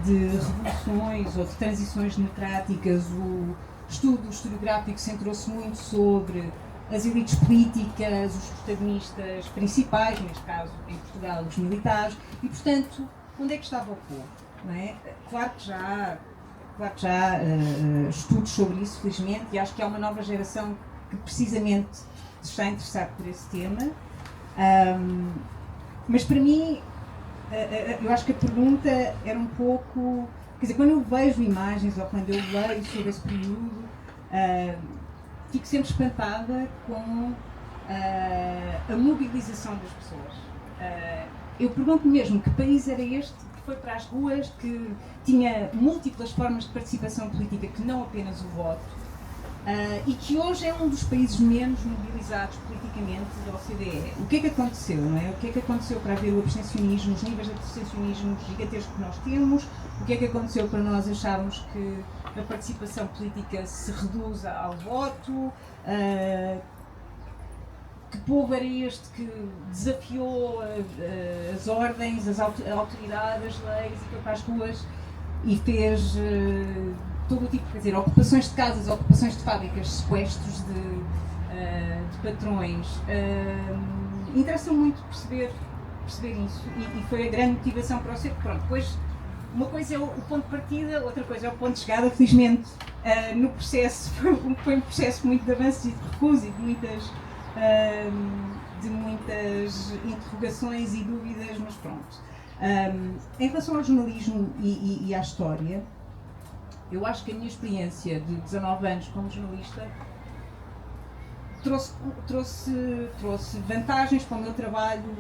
de revoluções ou de transições democráticas, o estudo historiográfico centrou-se muito sobre as elites políticas, os protagonistas principais, neste caso em Portugal os militares, e portanto, onde é que estava o povo? Não é? Claro que já há estudos sobre isso, felizmente, e acho que há uma nova geração que precisamente se está a interessar por esse tema, mas para mim, eu acho que a pergunta era um pouco, quer dizer, quando eu vejo imagens ou quando eu leio sobre esse período, fico sempre espantada com a mobilização das pessoas. Eu pergunto-me mesmo que país era este que foi para as ruas, que tinha múltiplas formas de participação política que não apenas o voto, e que hoje é um dos países menos mobilizados politicamente da OCDE. O que é que aconteceu, não é? O que é que aconteceu para haver o abstencionismo, os níveis de abstencionismo gigantescos que nós temos? O que é que aconteceu para nós acharmos que a participação política se reduza ao voto? Que povo era este que desafiou as ordens, a autoridade, as leis, e foi para as ruas e fez todo o tipo, quer dizer, ocupações de casas, ocupações de fábricas, sequestros de patrões. Interessa muito perceber isso, e foi a grande motivação para o cerco. Pronto, depois, uma coisa é o ponto de partida, outra coisa é o ponto de chegada. Felizmente, no processo, foi um processo muito de avanços e de recuso e de muitas interrogações e dúvidas, mas pronto. Em relação ao jornalismo e à história, eu acho que a minha experiência de 19 anos como jornalista trouxe vantagens para o meu trabalho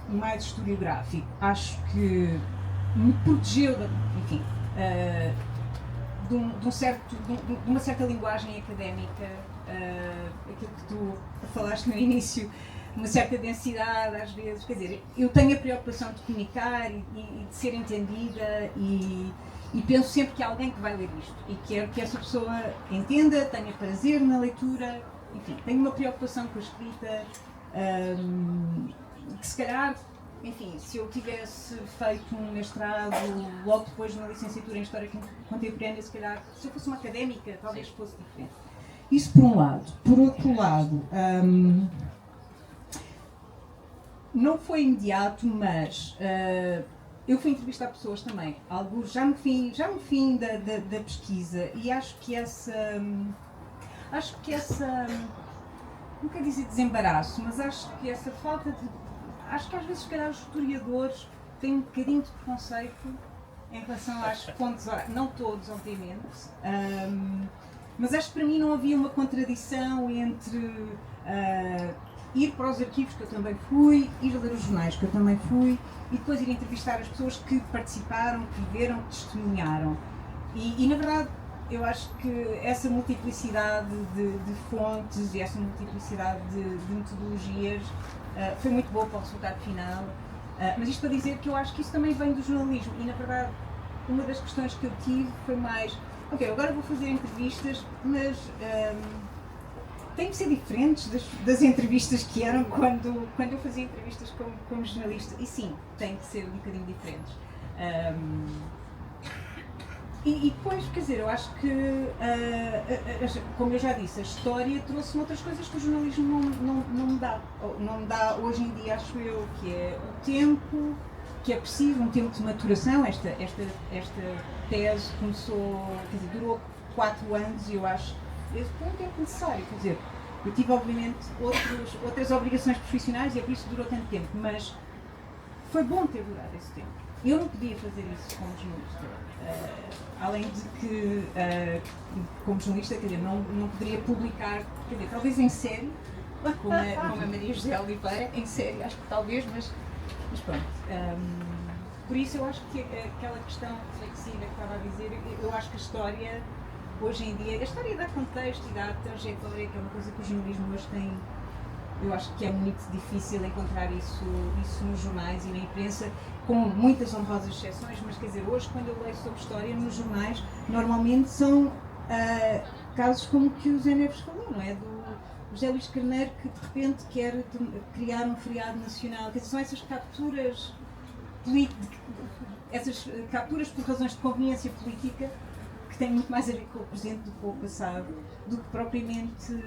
mais historiográfico. Acho que me protegeu, enfim, de uma certa linguagem académica, aquilo que tu falaste no início, uma certa densidade às vezes. Quer dizer, eu tenho a preocupação de comunicar e de ser entendida, e E penso sempre que há alguém que vai ler isto e quero que essa pessoa entenda, tenha prazer na leitura, enfim, tenho uma preocupação com a escrita, que se calhar, enfim, se eu tivesse feito um mestrado logo depois na licenciatura em História Contemporânea, se calhar, se eu fosse uma académica, talvez fosse diferente. Isso por um lado. Por outro lado, não foi imediato, mas eu fui entrevistar pessoas também, alguns já no fim da pesquisa, e acho que essa, não quero dizer desembaraço, mas acho que essa falta de, acho que às vezes se calhar os historiadores têm um bocadinho de preconceito em relação às fontes, não todos obviamente, mas acho que para mim não havia uma contradição entre ir para os arquivos, que eu também fui, ir ler os jornais, que eu também fui, e depois ir entrevistar as pessoas que participaram, que viveram, que testemunharam. E na verdade, eu acho que essa multiplicidade de fontes e essa multiplicidade de metodologias foi muito boa para o resultado final. Mas isto para dizer que eu acho que isso também vem do jornalismo. E na verdade, uma das questões que eu tive foi mais, ok, agora vou fazer entrevistas, mas têm que ser diferentes das entrevistas que eram quando eu fazia entrevistas como jornalista. E sim, têm que ser um bocadinho diferentes. E depois, quer dizer, eu acho que, como eu já disse, a história trouxe-me outras coisas que o jornalismo não me dá. Não me dá hoje em dia, acho eu, que é o tempo que é preciso, um tempo de maturação. Esta tese começou, quer dizer, durou 4 anos e eu acho que esse foi um tempo necessário. Quer dizer, eu tive obviamente outras obrigações profissionais e é por isso que durou tanto tempo, mas foi bom ter durado esse tempo. Eu não podia fazer isso como jornalista. Além de que, como jornalista, quer dizer, não poderia publicar, quer dizer, talvez em série, como a Maria José Oliveira, em série, acho que talvez, mas pronto. Por isso eu acho que aquela questão reflexiva que estava a dizer, eu acho que a história, hoje em dia, a história dá contexto e dá trajetória, que é uma coisa que o jornalismo hoje tem. Eu acho que é muito difícil encontrar isso nos jornais e na imprensa, com muitas honrosas exceções, mas quer dizer, hoje quando eu leio sobre história nos jornais, normalmente são casos como que o Zé Neves falou, não é? Do José Luís Carneiro, que de repente quer criar um feriado nacional. Quer dizer, são essas capturas por razões de conveniência política, que têm muito mais a ver com o presente do que com o passado, do que propriamente,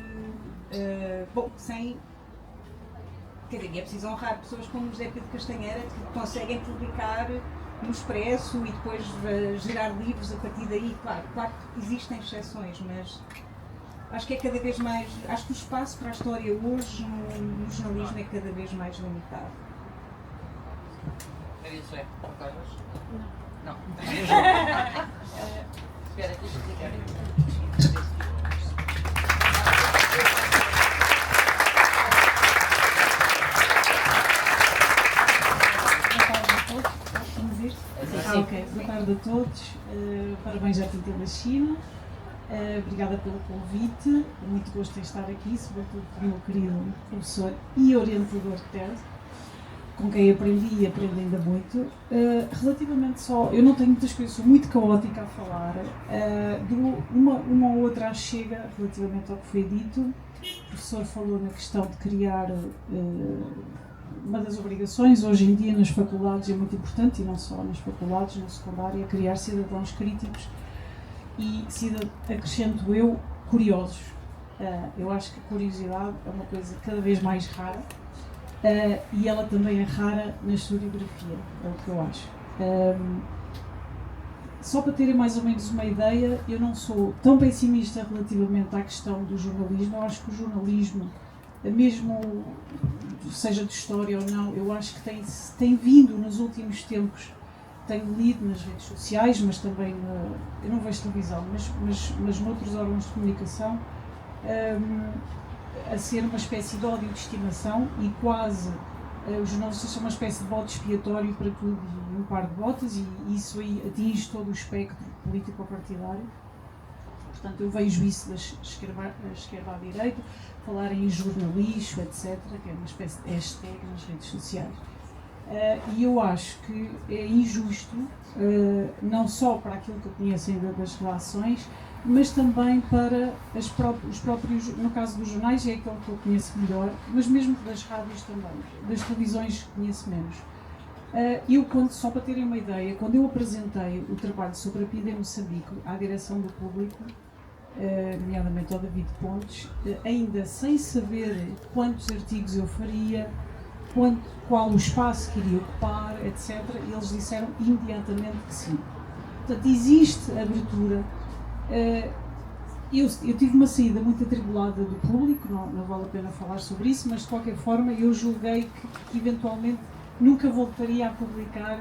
sem... Quer dizer, é preciso honrar pessoas como José Pedro Castanheira, que conseguem publicar no Expresso e depois gerar livros a partir daí. Claro que existem exceções, mas acho que é cada vez mais... Acho que o espaço para a história hoje no jornalismo é cada vez mais limitado. Maria José, concordas? Não. Espera, deixa eu explicar. Boa tarde a todos, parabéns à Tinta da China, obrigada pelo convite, muito gosto em estar aqui, sobretudo com o meu querido professor e orientador de tese, com quem aprendi e aprendo ainda muito. Relativamente só, eu não tenho muitas coisas, sou muito caótica a falar, uma ou outra chega relativamente ao que foi dito. O professor falou na questão de criar uma das obrigações hoje em dia nas faculdades é muito importante, e não só nas faculdades, na secundária, criar cidadãos críticos e, acrescento eu, curiosos. Eu acho que a curiosidade é uma coisa cada vez mais rara e ela também é rara na historiografia, é o que eu acho. Só para terem mais ou menos uma ideia, eu não sou tão pessimista relativamente à questão do jornalismo. Eu acho que o jornalismo, mesmo seja de história ou não, eu acho que tem vindo nos últimos tempos, tenho lido nas redes sociais, mas também, eu não vejo televisão, mas noutros órgãos de comunicação, a ser uma espécie de ódio de estimação e quase os jornalistas são uma espécie de bode expiatório para tudo e um par de botas, e isso aí atinge todo o espectro político-partidário. Portanto, eu vejo isso da esquerda à direita, falarem em jornalismo, etc., que é uma espécie de hashtag nas redes sociais. E eu acho que é injusto, não só para aquilo que eu conheço ainda das redações, mas também para os próprios, no caso dos jornais, é aquele que eu conheço melhor, mas mesmo das rádios também, das televisões conheço menos. Só para terem uma ideia, quando eu apresentei o trabalho sobre a PIDE em Moçambique à direção do público, nomeadamente ao David Pontes, ainda sem saber quantos artigos eu faria, qual o espaço que iria ocupar, etc., eles disseram imediatamente que sim. Portanto, existe abertura. Eu tive uma saída muito atribulada do público, não vale a pena falar sobre isso, mas de qualquer forma eu julguei que eventualmente nunca voltaria a publicar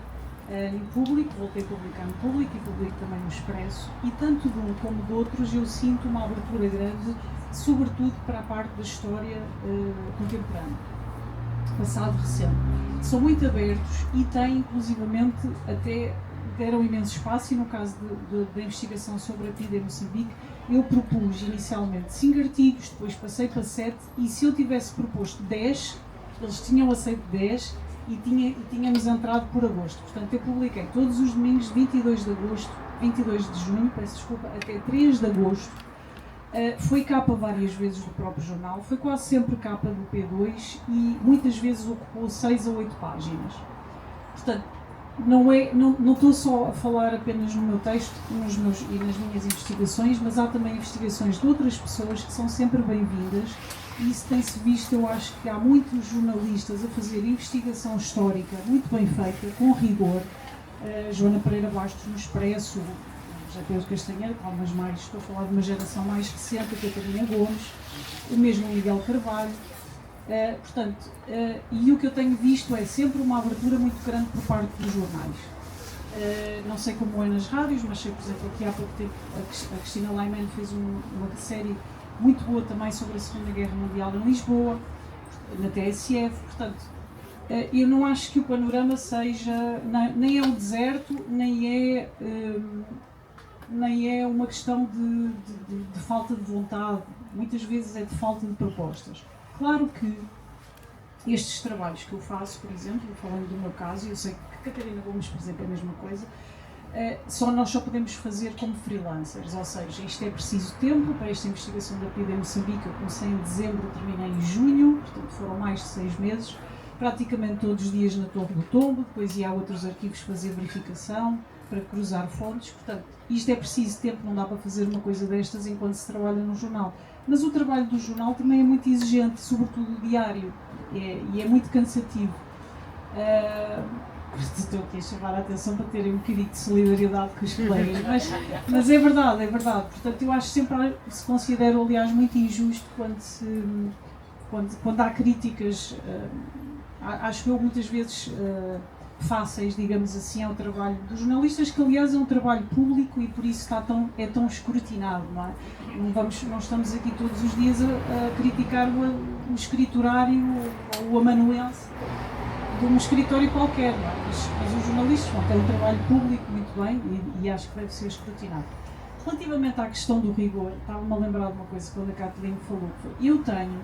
em público, voltei a publicar no público e publico também no Expresso, e tanto de um como de outros eu sinto uma abertura grande, sobretudo para a parte da história contemporânea, passado recente. São muito abertos e têm inclusivamente até deram imenso espaço, e no caso da investigação sobre a PIDE em Moçambique, eu propus inicialmente 5 artigos, depois passei para 7, e se eu tivesse proposto 10, eles tinham aceito 10 e tínhamos entrado por agosto. Portanto, eu publiquei todos os domingos, 22 de junho, peço desculpa, até 3 de agosto. Foi capa várias vezes do próprio jornal, foi quase sempre capa do P2 e muitas vezes ocupou 6 a 8 páginas. Portanto, não estou só a falar apenas no meu texto e nas minhas investigações, mas há também investigações de outras pessoas que são sempre bem-vindas, e isso tem-se visto. Eu acho que há muitos jornalistas a fazer investigação histórica muito bem feita, com rigor. Joana Pereira Bastos no Expresso, José Pedro Castanheira, algumas mais, estou a falar de uma geração mais recente, a Catarina Gomes, o mesmo Miguel Carvalho. E o que eu tenho visto é sempre uma abertura muito grande por parte dos jornais. Não sei como é nas rádios, mas sei, por exemplo, que há pouco tempo a Cristina Laiman fez uma série muito boa também sobre a Segunda Guerra Mundial em Lisboa, na TSF. Portanto, eu não acho que o panorama seja, nem é um deserto, nem é uma questão de falta de vontade, muitas vezes é de falta de propostas. Claro que estes trabalhos que eu faço, por exemplo, falando do meu caso, eu sei que Catarina Gomes, por exemplo, é a mesma coisa, nós só podemos fazer como freelancers, ou seja, isto é preciso tempo. Para esta investigação da PIDE em Moçambique eu comecei em dezembro, terminei em junho, portanto foram mais de 6 meses, praticamente todos os dias na Torre do Tombo, depois ia a outros arquivos fazer verificação, para cruzar fontes. Portanto, isto é preciso tempo, não dá para fazer uma coisa destas enquanto se trabalha no jornal. Mas o trabalho do jornal também é muito exigente, sobretudo o diário, e é muito cansativo. Estou aqui a chamar a atenção para terem um bocadinho de solidariedade com os colegas, mas é verdade, é verdade. Portanto, eu acho que sempre se considera, aliás, muito injusto quando há críticas, acho eu muitas vezes fáceis, digamos assim, ao trabalho dos jornalistas, que aliás é um trabalho público e por isso é tão escrutinado, não é? Não estamos aqui todos os dias a criticar o escriturário ou o amanuense de um escritório qualquer, não é? Mas os jornalistas vão ter um trabalho público muito bem e acho que deve ser escrutinado. Relativamente à questão do rigor, estava-me a lembrar de uma coisa quando a Catarina falou. Eu tenho,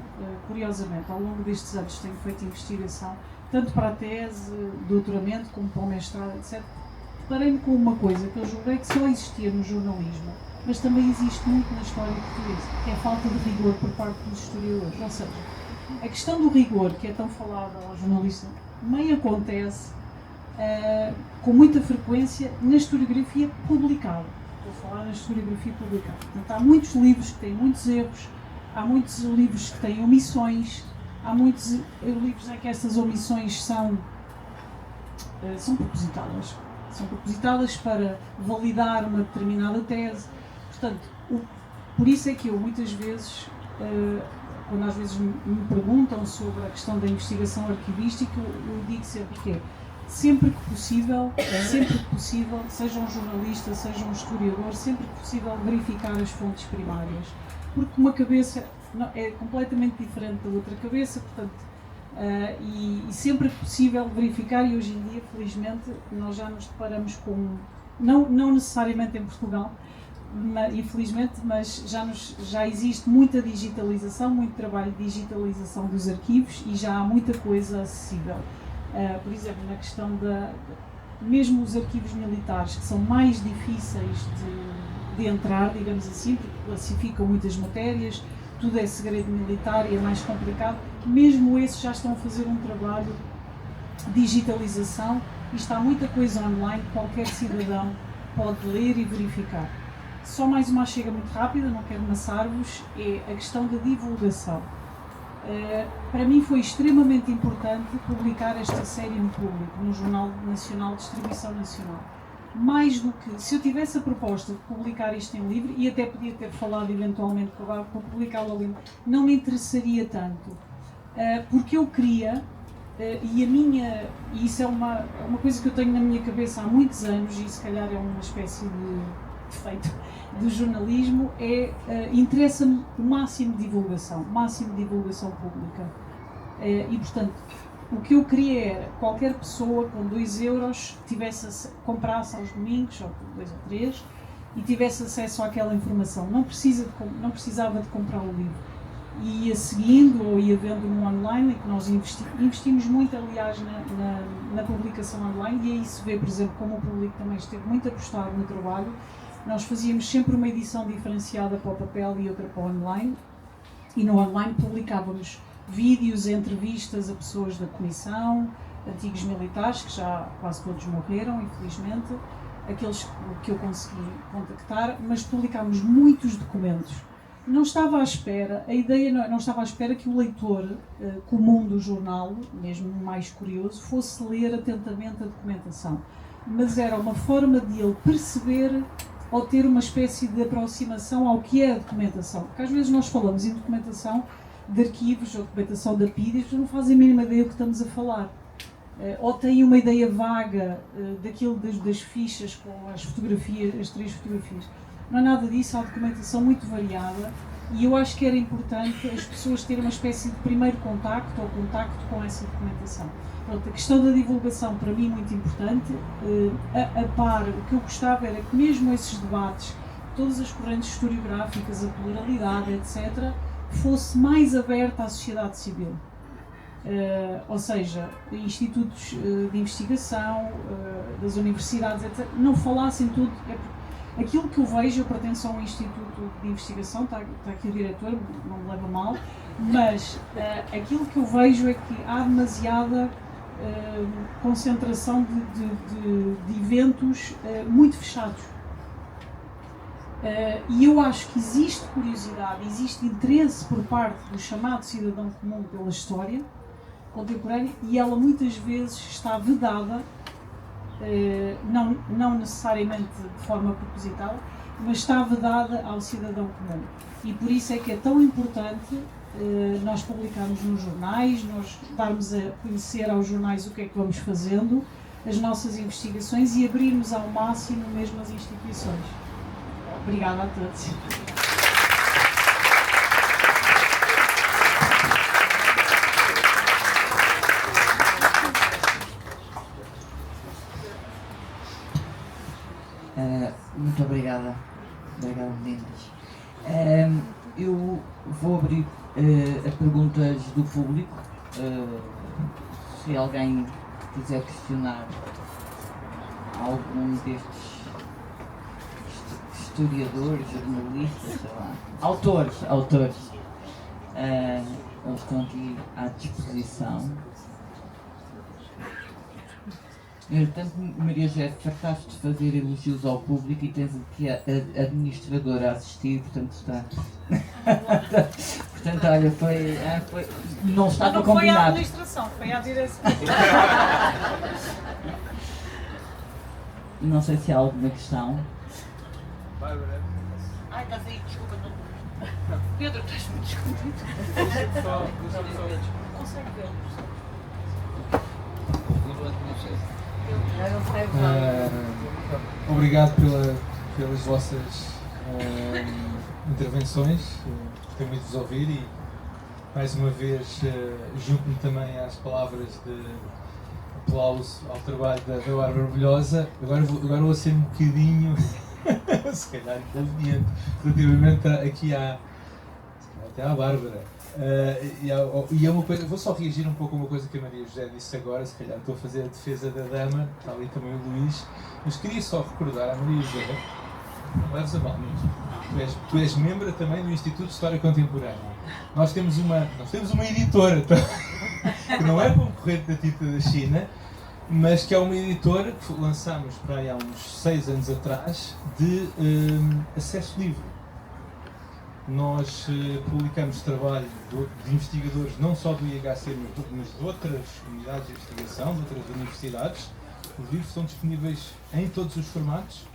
curiosamente, ao longo destes anos tenho feito investigação, tanto para a tese, doutoramento, como para o mestrado, etc. Deparei-me com uma coisa que eu julguei que só existia no jornalismo, mas também existe muito na história portuguesa, que é a falta de rigor por parte dos historiadores. Ou seja, a questão do rigor, que é tão falada ao jornalista, nem acontece com muita frequência na historiografia publicada. Estou a falar na historiografia publicada. Portanto, há muitos livros que têm muitos erros, há muitos livros que têm omissões, há muitos livros em que essas omissões são propositadas. São propositadas para validar uma determinada tese. Portanto, por isso é que eu muitas vezes, quando às vezes me perguntam sobre a questão da investigação arquivística, eu digo sempre que sempre que possível, seja um jornalista, seja um historiador, sempre que possível verificar as fontes primárias. Porque uma cabeça é completamente diferente da outra cabeça, portanto, e sempre que possível verificar, e hoje em dia, felizmente, nós já nos deparamos com, não necessariamente em Portugal, infelizmente, mas já existe muita digitalização, muito trabalho de digitalização dos arquivos e já há muita coisa acessível. Por exemplo, na questão mesmo os arquivos militares, que são mais difíceis de entrar, digamos assim, porque classificam muitas matérias, tudo é segredo militar e é mais complicado, mesmo esses já estão a fazer um trabalho de digitalização e está muita coisa online que qualquer cidadão pode ler e verificar. Só mais uma chega muito rápida, não quero amassar-vos, é a questão da divulgação. Para mim foi extremamente importante publicar esta série no público, no Jornal Nacional de Distribuição Nacional. Mais do que, se eu tivesse a proposta de publicar isto em livro, e até podia ter falado eventualmente para publicá-lo em livro, não me interessaria tanto, porque eu queria, e isso é uma coisa que eu tenho na minha cabeça há muitos anos, e se calhar é uma espécie de defeito do jornalismo, interessa-me o máximo de divulgação pública. E portanto, o que eu queria era qualquer pessoa com 2 euros comprasse aos domingos, ou 2 ou 3, e tivesse acesso àquela informação. Não precisava de comprar o livro. E ia seguindo ou ia vendo no online, em que nós investimos muito, aliás, na publicação online, e aí se vê, por exemplo, como o público também esteve muito apostado no trabalho. Nós fazíamos sempre uma edição diferenciada para o papel e outra para o online, e no online publicávamos vídeos, entrevistas a pessoas da comissão, antigos militares, que já quase todos morreram, infelizmente, aqueles que eu consegui contactar, mas publicámos muitos documentos. Não estava à espera, a ideia não estava à espera que o leitor comum do jornal, mesmo mais curioso, fosse ler atentamente a documentação, mas era uma forma de ele perceber ou ter uma espécie de aproximação ao que é a documentação, porque às vezes nós falamos em documentação de arquivos ou documentação da PIDES, mas não fazem a mínima ideia do que estamos a falar. Ou têm uma ideia vaga daquilo das fichas com as fotografias, as 3 fotografias. Não é nada disso, há documentação muito variada e eu acho que era importante as pessoas terem uma espécie de primeiro contacto ou contacto com essa documentação. Pronto, a questão da divulgação para mim é muito importante. A par, o que eu gostava era que mesmo esses debates, todas as correntes historiográficas, a pluralidade, etc., fosse mais aberta à sociedade civil. Ou seja, institutos de investigação, das universidades, etc., não falassem tudo. Aquilo que eu vejo, eu pertenço a um instituto de investigação, está aqui o diretor, não me leva mal, mas aquilo que eu vejo é que há demasiada concentração de eventos muito fechados. E eu acho que existe curiosidade, existe interesse por parte do chamado cidadão comum pela história contemporânea e ela muitas vezes está vedada, não necessariamente de forma proposital, mas está vedada ao cidadão comum. E por isso é que é tão importante nós publicarmos nos jornais, nós darmos a conhecer aos jornais o que é que vamos fazendo, as nossas investigações e abrirmos ao máximo mesmo as instituições. Obrigada a todos. Muito obrigada. Obrigada, meninas. Eu vou abrir a perguntas do público. Se alguém quiser questionar algum destes historiadores, jornalistas, sei lá, autores, eles estão aqui à disposição. Portanto, Maria José, fartaste de fazer elogios ao público e tens aqui a administradora a assistir, portanto está. Portanto, olha, foi não estava não combinado. Foi à administração, foi à direção. Não sei se há alguma questão. Ai, estás aí, desculpa. Não. Pedro, estás muito desculpa. Consegue ver. Obrigado pelas vossas intervenções, gostei muito de vos ouvir e mais uma vez junto-me também às palavras de aplauso ao trabalho da Bárbara Orgulhosa. Agora vou ser um bocadinho se calhar inconveniente relativamente aqui até à Bárbara. E é uma coisa, vou só reagir um pouco a uma coisa que a Maria José disse agora, se calhar estou a fazer a defesa da dama, está ali também o Luís, mas queria só recordar à Maria José, não leves a mal, tu és membro também do Instituto de História Contemporânea. Nós temos uma editora que não é concorrente da Tinta da China, mas que é uma editora que lançámos para aí há uns 6 anos atrás de acesso livre. Nós publicamos trabalho de investigadores não só do IHC, mas de outras unidades de investigação, de outras universidades. Os livros estão disponíveis em todos os formatos,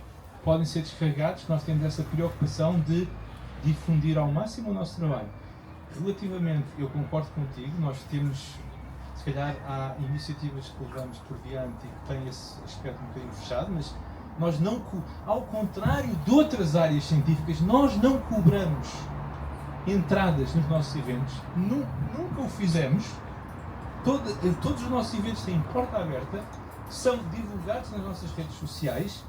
podem ser descarregados. Nós temos essa preocupação de difundir ao máximo o nosso trabalho. Relativamente, eu concordo contigo, nós temos, se calhar há iniciativas que levamos por diante e que têm esse aspecto um bocadinho fechado, mas nós não, ao contrário de outras áreas científicas, nós não cobramos entradas nos nossos eventos, nunca o fizemos. Todos os nossos eventos têm porta aberta, são divulgados nas nossas redes sociais.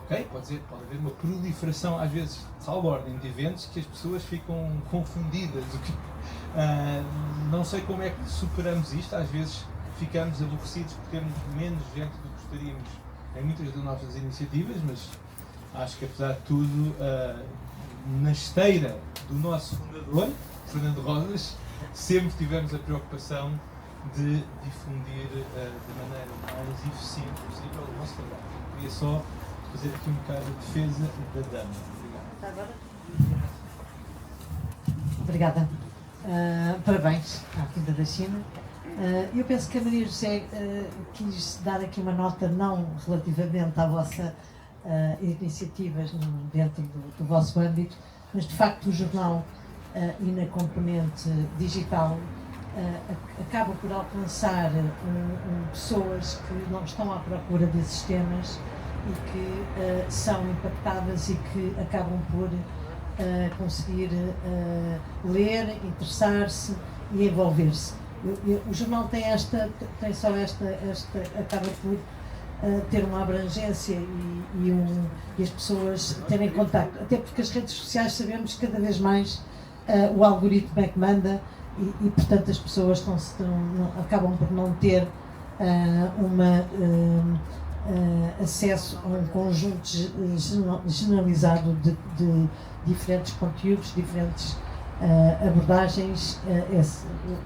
Ok, pode haver uma proliferação, às vezes, de tal ordem de eventos que as pessoas ficam confundidas. Não sei como é que superamos isto, às vezes ficamos aborrecidos por termos menos gente do que gostaríamos em muitas das nossas iniciativas, mas acho que apesar de tudo, na esteira do nosso fundador, Fernando Rosas, sempre tivemos a preocupação de difundir de maneira mais eficiente possível o nosso trabalho. Eu queria só fazer aqui um bocado de defesa da dama. Obrigado. Obrigada. Parabéns à Tinta da China. Eu penso que a Maria José quis dar aqui uma nota não relativamente à vossa iniciativas dentro do vosso âmbito, mas de facto o jornal e na componente digital acaba por alcançar pessoas que não estão à procura desses temas e que são impactadas e que acabam por conseguir ler, interessar-se e envolver-se. O jornal tem só esta acaba por ter uma abrangência e as pessoas terem contacto, até porque as redes sociais sabemos que cada vez mais o algoritmo é que manda e portanto as pessoas acabam por não ter acesso a um conjunto generalizado de diferentes conteúdos, diferentes abordagens.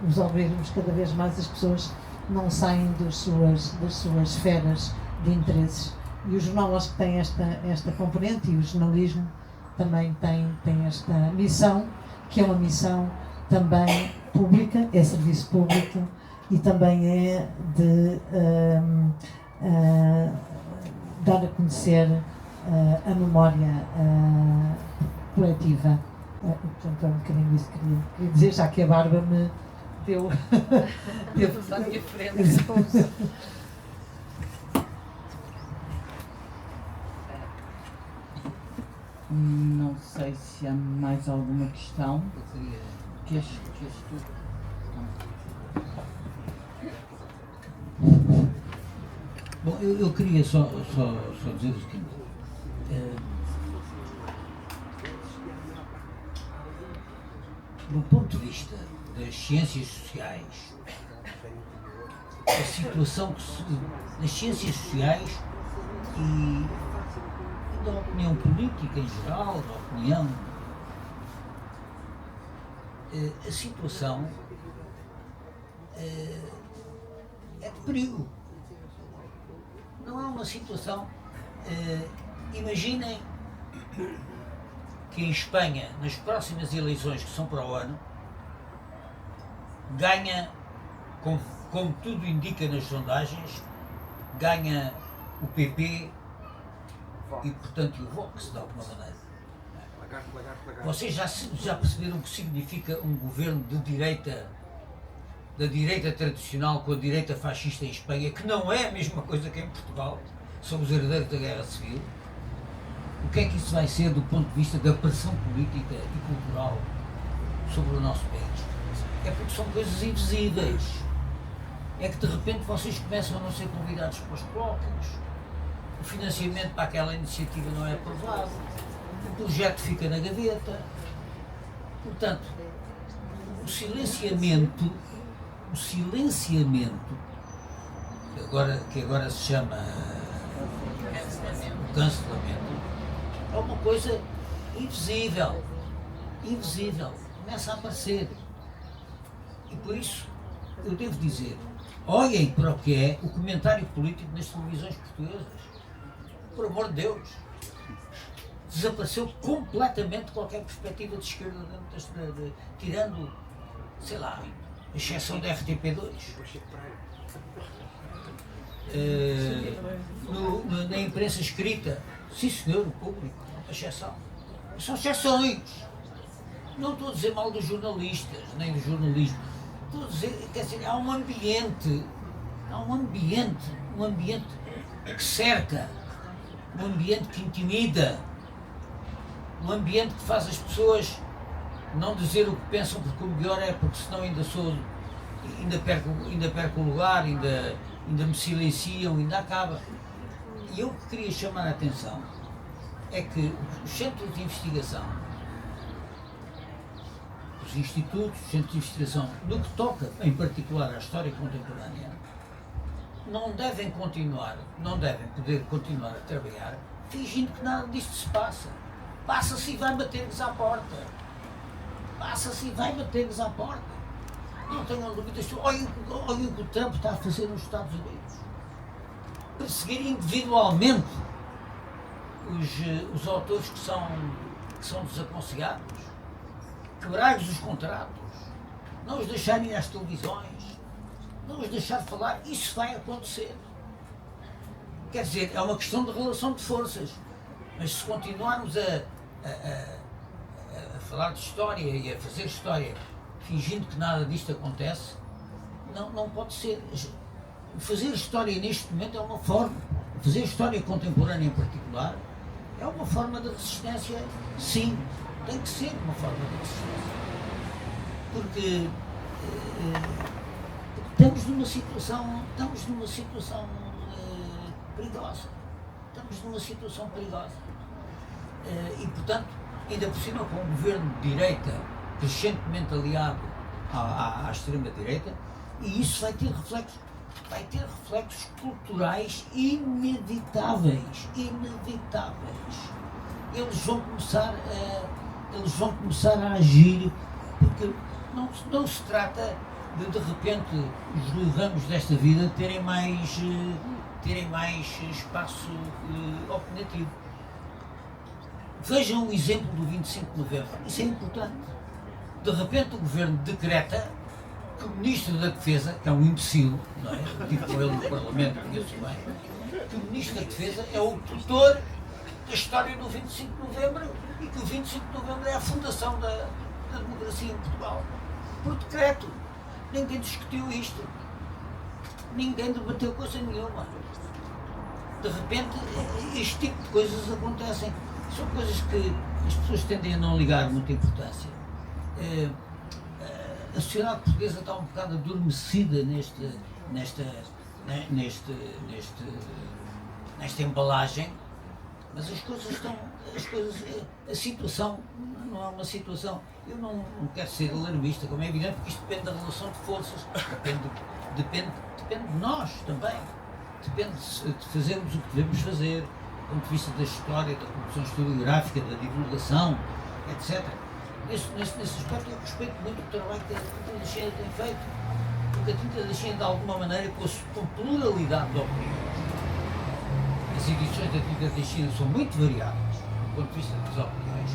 Os algoritmos, cada vez mais as pessoas não saem das suas esferas de interesses. E o jornal acho que tem esta componente, e o jornalismo também tem esta missão, que é uma missão também pública, é serviço público e também é de dar a conhecer a memória coletiva. Portanto, é um bocadinho isso que queria dizer, já que a Bárbara me deu à minha frente. Não sei se há mais alguma questão. Queres tu? Bom, eu queria só dizer o seguinte. Do ponto de vista das ciências sociais, a situação das ciências sociais e da opinião política em geral, da opinião, a situação é de perigo. Não é uma situação. Imaginem que em Espanha, nas próximas eleições que são para o ano, ganha, como tudo indica nas sondagens, ganha o PP e, portanto, o Vox, de alguma maneira. Vocês já perceberam o que significa um governo de direita, da direita tradicional com a direita fascista em Espanha, que não é a mesma coisa que em Portugal, são os herdeiros da Guerra Civil? O que é que isso vai ser do ponto de vista da pressão política e cultural sobre o nosso país? É porque são coisas invisíveis. É que de repente vocês começam a não ser convidados para os colóquios, o financiamento para aquela iniciativa não é aprovado, o projeto fica na gaveta. Portanto, o silenciamento, que agora se chama o cancelamento, é uma coisa invisível, começa a aparecer. E por isso, eu devo dizer, olhem para o que é o comentário político nas televisões portuguesas. Por amor de Deus, desapareceu completamente qualquer perspectiva de esquerda, tirando, sei lá, a exceção da RTP2. Na imprensa escrita, sim senhor, o público, a exceção. São exceções. Não estou a dizer mal dos jornalistas, nem do jornalismo. Estou a dizer, quer dizer, há um ambiente que cerca, um ambiente que intimida, um ambiente que faz as pessoas não dizer o que pensam, porque o melhor é, porque senão ainda perco o lugar, ainda me silenciam, ainda acaba. E eu que queria chamar a atenção é que os centros de investigação, os institutos, os centros de investigação, no que toca em particular à história contemporânea, não devem poder continuar a trabalhar fingindo que nada disto se passa. Passa-se e vai bater-lhes à porta. Não tenham dúvidas. Olhem o que o Trump está a fazer nos Estados Unidos. Perseguir individualmente os autores que são desaconselhados, quebrar-lhes os contratos, não os deixarem ir às televisões, não os deixar falar. Isso vai acontecer. Quer dizer, é uma questão de relação de forças. Mas se continuarmos a falar de história e a fazer história fingindo que nada disto acontece, não pode ser. Fazer história neste momento é uma forma, fazer história contemporânea em particular, é uma forma de resistência, sim, tem que ser uma forma de resistência. Porque estamos numa situação perigosa. E, portanto, ainda por cima, com um governo de direita crescentemente aliado à extrema-direita, e isso vai ter reflexos culturais inevitáveis. Eles vão começar a agir, porque não se trata de repente os Luís Ramos desta vida terem mais espaço opinativo. Vejam o exemplo do 25 de novembro, isso é importante. De repente o governo decreta que o Ministro da Defesa, que é um imbecil, não é? Estive com ele no Parlamento, conheço bem, que o Ministro da Defesa é o tutor da história do 25 de novembro e que o 25 de novembro é a fundação da democracia em Portugal. Por decreto. Ninguém discutiu isto. Ninguém debateu coisa nenhuma. De repente, este tipo de coisas acontecem. São coisas que as pessoas tendem a não ligar muita importância. A sociedade portuguesa está um bocado adormecida nesta embalagem, mas a situação não é uma situação. Eu não quero ser alarmista, como é evidente, porque isto depende da relação de forças, depende de nós também, depende de fazermos o que devemos fazer, do ponto de vista da história, da produção historiográfica, da divulgação, etc. Nesse aspecto eu respeito muito o trabalho que a Tinta da China tem feito, porque a Tinta da China, de alguma maneira, com pluralidade de opiniões. As edições da Tinta da China são muito variadas, do ponto de vista das opiniões,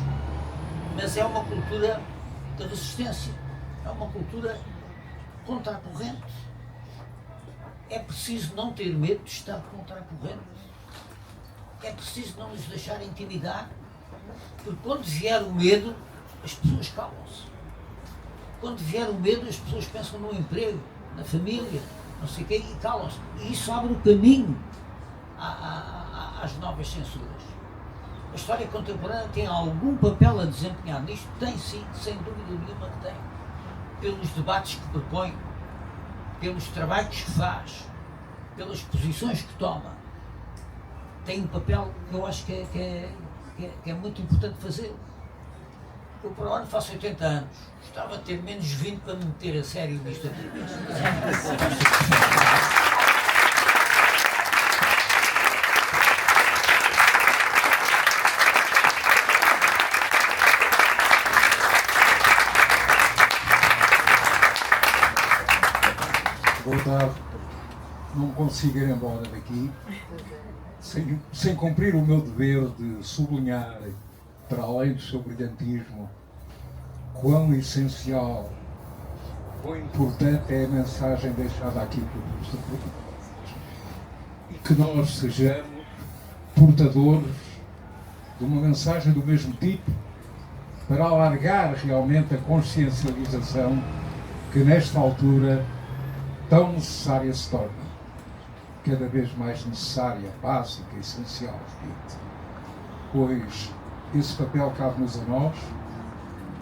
mas é uma cultura de resistência, é uma cultura contra a corrente. É preciso não ter medo de estar contra a corrente. É preciso não nos deixar intimidar, porque quando vier o medo, as pessoas calam-se. Quando vier o medo, as pessoas pensam no emprego, na família, não sei o quê, e calam-se. E isso abre o caminho às novas censuras. A história contemporânea tem algum papel a desempenhar nisto? Tem sim, sem dúvida nenhuma que tem. Pelos debates que propõe, pelos trabalhos que faz, pelas posições que toma. Tem um papel que eu acho que é muito importante fazer. Eu para o ano faço 80 anos. Gostava de ter menos 20 para me meter a sério nisto outra vez. Boa tarde. Não consigo ir embora daqui sem cumprir o meu dever de sublinhar, para além do seu brilhantismo, quão essencial, quão importante é a mensagem deixada aqui por Mr. e que nós sejamos portadores de uma mensagem do mesmo tipo para alargar realmente a consciencialização que nesta altura tão necessária se torna, cada vez mais necessária, básica, essencial, pois esse papel cabe-nos a nós,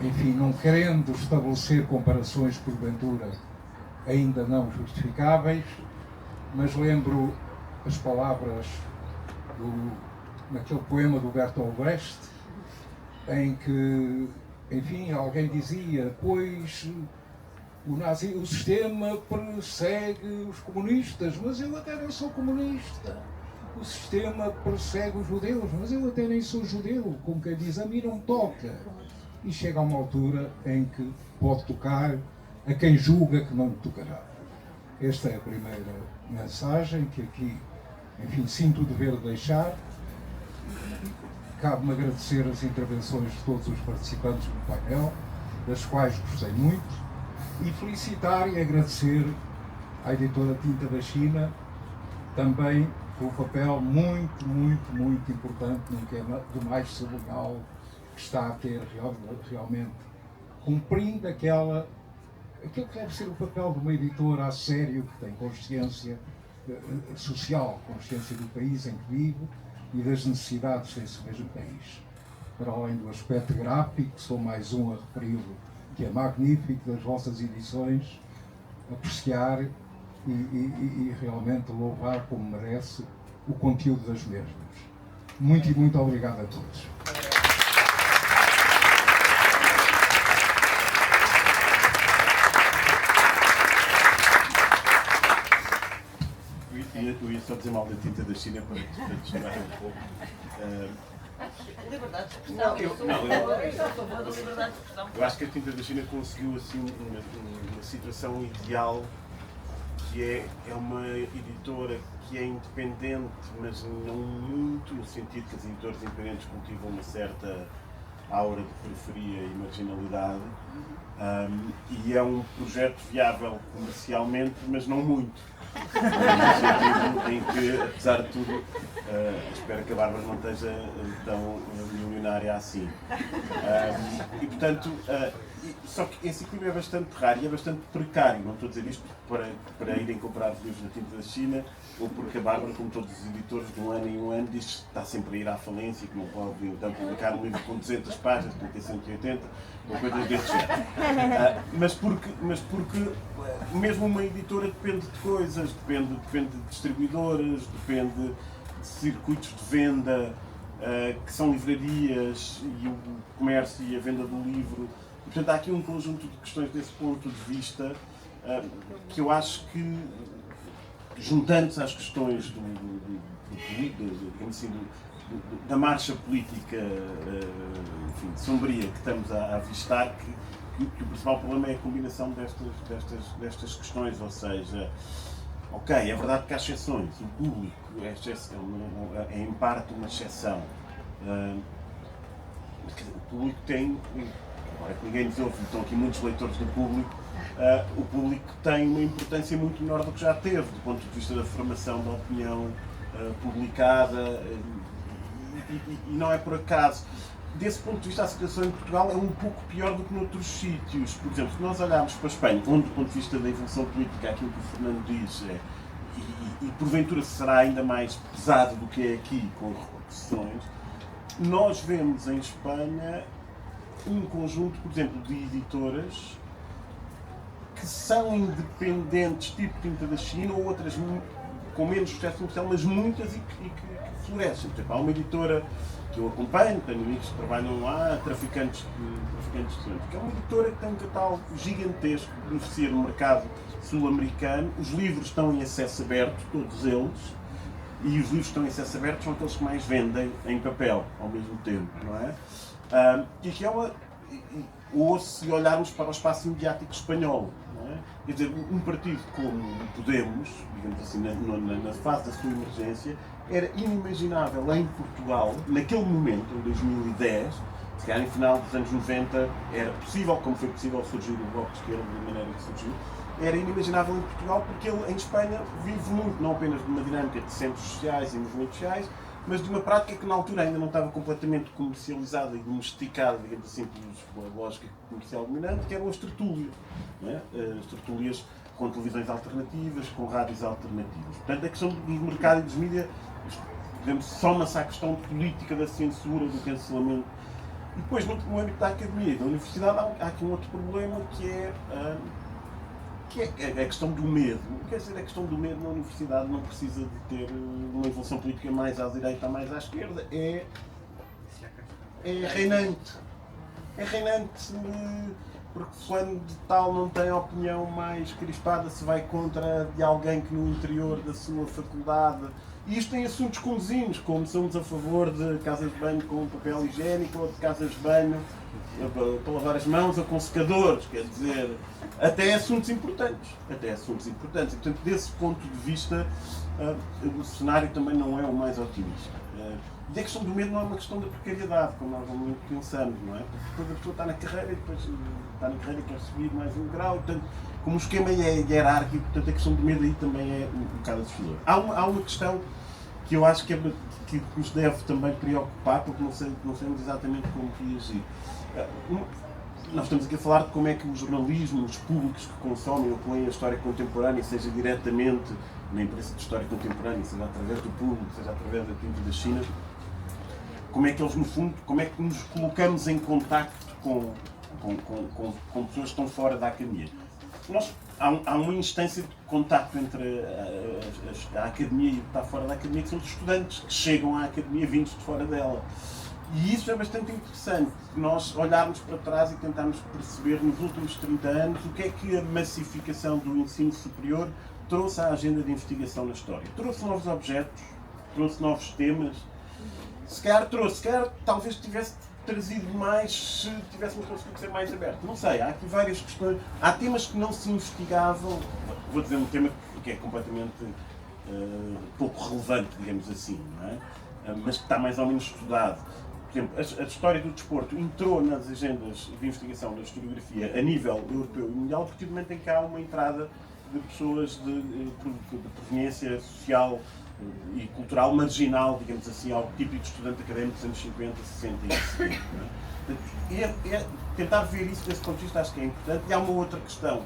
enfim, não querendo estabelecer comparações porventura ainda não justificáveis, mas lembro as palavras naquele poema do Bertolt Brecht, em que, enfim, alguém dizia, pois o sistema persegue os comunistas, mas eu até nem sou comunista. O sistema persegue os judeus, mas eu até nem sou judeu. Como quem diz, a mim não toca. E chega a uma altura em que pode tocar a quem julga que não tocará. Esta é a primeira mensagem que aqui, enfim, sinto o dever de deixar. Cabe-me agradecer as intervenções de todos os participantes do painel, das quais gostei muito. E felicitar e agradecer à editora Tinta da China também pelo papel muito, muito, muito importante, nunca é do mais cerebral, que está a ter realmente, cumprindo aquilo que deve ser o papel de uma editora a sério, que tem consciência social, consciência do país em que vive e das necessidades desse mesmo país. Para além do aspecto gráfico, sou mais um a referi-lo, que é magnífico, das vossas edições, apreciar e realmente louvar como merece o conteúdo das mesmas. Muito e muito obrigado a todos. Eu ia só dizer mal da Tinta da China para desviar um pouco. Liberdade de Não, expressão. eu Sou a favor da liberdade de expressão. Eu acho que a Tinta da China conseguiu assim uma situação ideal, que é uma editora que é independente, mas não muito, no sentido que as editoras independentes cultivam uma certa aura de periferia e marginalidade, e é um projeto viável comercialmente, mas não muito. No sentido em que, apesar de tudo, espero que a Bárbara não esteja tão milionária assim. E portanto, só que esse equilíbrio é bastante raro e é bastante precário. Não estou a dizer isto para irem comprar os livros da Tinta da China, ou porque a Bárbara, como todos os editores, de um ano em um ano, diz que está sempre a ir à falência e que não pode então publicar um livro com 200 páginas, que tem 180, ou coisas desse género. Mas porque mesmo uma editora depende de coisas, depende de distribuidoras, depende de circuitos de venda, que são livrarias e o comércio e a venda do livro. E, portanto, há aqui um conjunto de questões desse ponto de vista que eu acho que, juntando-se às questões da marcha política enfim, sombria que estamos a avistar, que o principal problema é a combinação destas questões, ou seja, ok, é verdade que há exceções, o público é em parte uma exceção. O público tem, agora que ninguém nos ouve, estão aqui muitos leitores do público, o público tem uma importância muito menor do que já teve, do ponto de vista da formação da opinião publicada, e não é por acaso. Desse ponto de vista, a situação em Portugal é um pouco pior do que noutros sítios. Por exemplo, se nós olharmos para a Espanha, onde, do ponto de vista da evolução política, aquilo que o Fernando diz, e porventura será ainda mais pesado do que é aqui, com repercussões, nós vemos em Espanha um conjunto, por exemplo, de editoras que são independentes, tipo Tinta da China, ou outras com menos sucesso comercial, mas muitas e que florescem. Por exemplo, há uma editora que eu acompanho, tenho amigos que trabalham lá, Traficantes de Sonhos, que é uma editora que tem um catálogo gigantesco que beneficia no mercado sul-americano. Os livros estão em acesso aberto, todos eles, e os livros que estão em acesso aberto são aqueles que mais vendem em papel ao mesmo tempo, não é? E que é uma... Ou se olharmos para o espaço mediático espanhol, não é? Quer dizer, um partido como o Podemos, digamos assim, na fase da sua emergência, era inimaginável em Portugal, naquele momento, em 2010, se calhar em final dos anos 90, era possível, como foi possível surgir o Bloco de Esquerda da maneira que surgiu, era inimaginável em Portugal porque ele, em Espanha, vive muito, não apenas de uma dinâmica de centros sociais e movimentos sociais, mas de uma prática que na altura ainda não estava completamente comercializada e domesticada, digamos assim, pela lógica comercial dominante, que eram as tertúlias. Né? As tertúlias com televisões alternativas, com rádios alternativas. Portanto, a questão do mercado e dos mídias, digamos, soma-se à questão política da censura, do cancelamento. E depois, no âmbito da academia e da universidade, há aqui um outro problema que é a questão do medo. Quer dizer, a questão do medo na universidade não precisa de ter uma evolução política mais à direita ou mais à esquerda. É reinante. É reinante porque fulano de tal não tem a opinião mais crispada se vai contra de alguém que no interior da sua faculdade. E isto tem assuntos comuzinhos, como somos a favor de casas de banho com papel higiênico ou de casas de banho para lavar as mãos ou com secadores, quer dizer, até assuntos importantes. Até assuntos importantes. E, portanto, desse ponto de vista, o cenário também não é o mais otimista. E a questão do medo não é uma questão da precariedade, como nós normalmente pensamos, não é? Porque depois a pessoa está na carreira e depois está na carreira e quer subir mais um grau, portanto, como o esquema é hierárquico, portanto, a questão do medo aí também é um bocado assustador. Há uma questão que eu acho que nos deve também preocupar, porque não sabemos exatamente como reagir. Nós estamos aqui a falar de como é que o jornalismo, os públicos que consomem ou que leem a história contemporânea, seja diretamente na imprensa de história contemporânea, seja através do público, seja através da Tinta da China, como é que eles, no fundo, como é que nos colocamos em contacto com pessoas que estão fora da academia. Há uma instância de contacto entre a academia e o que está fora da academia, que são os estudantes que chegam à academia vindos de fora dela. E isso é bastante interessante, nós olharmos para trás e tentarmos perceber nos últimos 30 anos o que é que a massificação do ensino superior trouxe à agenda de investigação na história. Trouxe novos objetos, trouxe novos temas, se calhar talvez tivesse trazido mais se tivéssemos conseguido ser mais aberto. Não sei, há aqui várias questões. Há temas que não se investigavam, vou dizer um tema que é completamente pouco relevante, digamos assim, não é? Mas que está mais ou menos estudado. Por exemplo, a história do desporto entrou nas agendas de investigação da historiografia a nível europeu e mundial, porque no momento em que há uma entrada de pessoas de proveniência social e cultural marginal, digamos assim, ao típico estudante académico dos anos 50, 60 e 70. É? Tentar ver isso desse ponto de vista acho que é importante. E há uma outra questão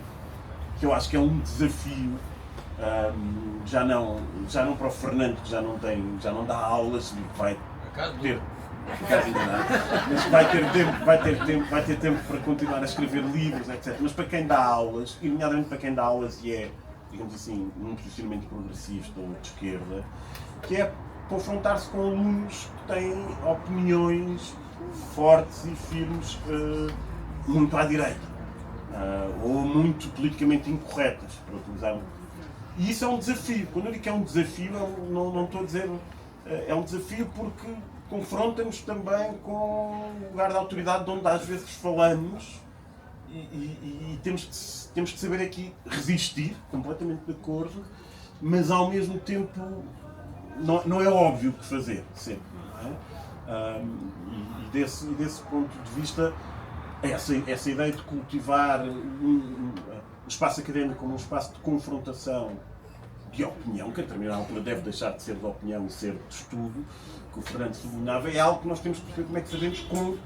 que eu acho que é um desafio, já não para o Fernando, que já não dá aulas e vai ter. Mas vai ter tempo para continuar a escrever livros, etc. Mas para quem dá aulas, e nomeadamente para quem dá aulas e é, digamos assim, num posicionamento progressista ou de esquerda, que é confrontar-se com alunos que têm opiniões fortes e firmes muito à direita, ou muito politicamente incorretas, para utilizar. E isso é um desafio. Quando eu digo que é um desafio, não estou a dizer. É um desafio porque confronta-nos também com o lugar da autoridade de onde às vezes falamos e temos que saber aqui resistir, completamente de acordo, mas ao mesmo tempo não é óbvio o que fazer, sempre. Não é? E desse ponto de vista, essa ideia de cultivar o espaço académico como um espaço de confrontação de opinião, que a determinada altura deve deixar de ser de opinião e ser de estudo, que o Fernando sublinhava, é algo que nós temos que perceber como é que fazemos com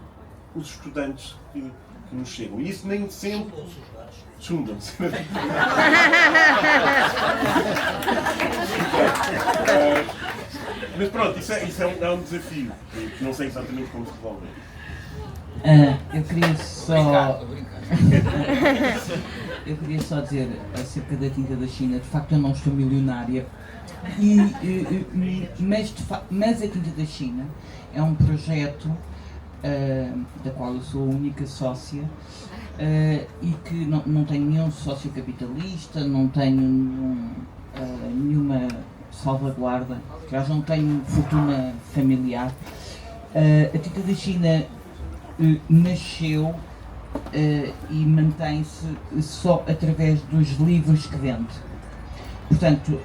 os estudantes que nos chegam. E isso nem sempre... Chundam-se. Mas pronto, isso é um desafio, que não sei exatamente como se resolver. Eu queria só... eu queria só dizer acerca da tinta da China, de facto eu não estou milionária, mas a tinta da China é um projeto da qual eu sou a única sócia e que não tenho nenhum sócio capitalista, não tenho nenhuma salvaguarda, aliás não tenho fortuna familiar. A tinta da China nasceu e mantém-se só através dos livros que vende. Portanto,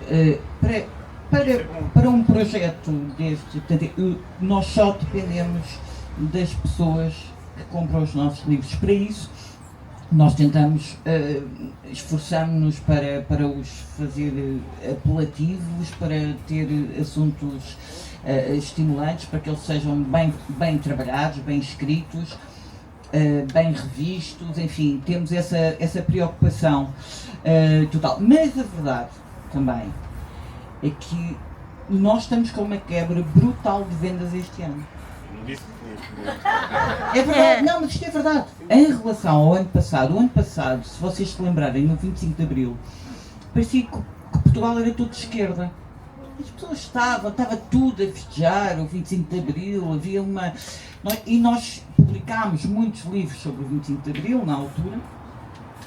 para um projeto deste, portanto, nós só dependemos das pessoas que compram os nossos livros. Para isso, nós tentamos, esforçamos-nos para os fazer apelativos, para ter assuntos estimulantes, para que eles sejam bem trabalhados, bem escritos, bem revistos, enfim, temos essa preocupação total. Mas a verdade também é que nós estamos com uma quebra brutal de vendas este ano. Não disse que tinha. É verdade, não, mas isto é verdade. Em relação ao ano passado, se vocês se lembrarem, no 25 de Abril, parecia que Portugal era tudo de esquerda. As pessoas estava tudo a festejar o 25 de Abril, havia uma... E nós publicámos muitos livros sobre o 25 de Abril, na altura.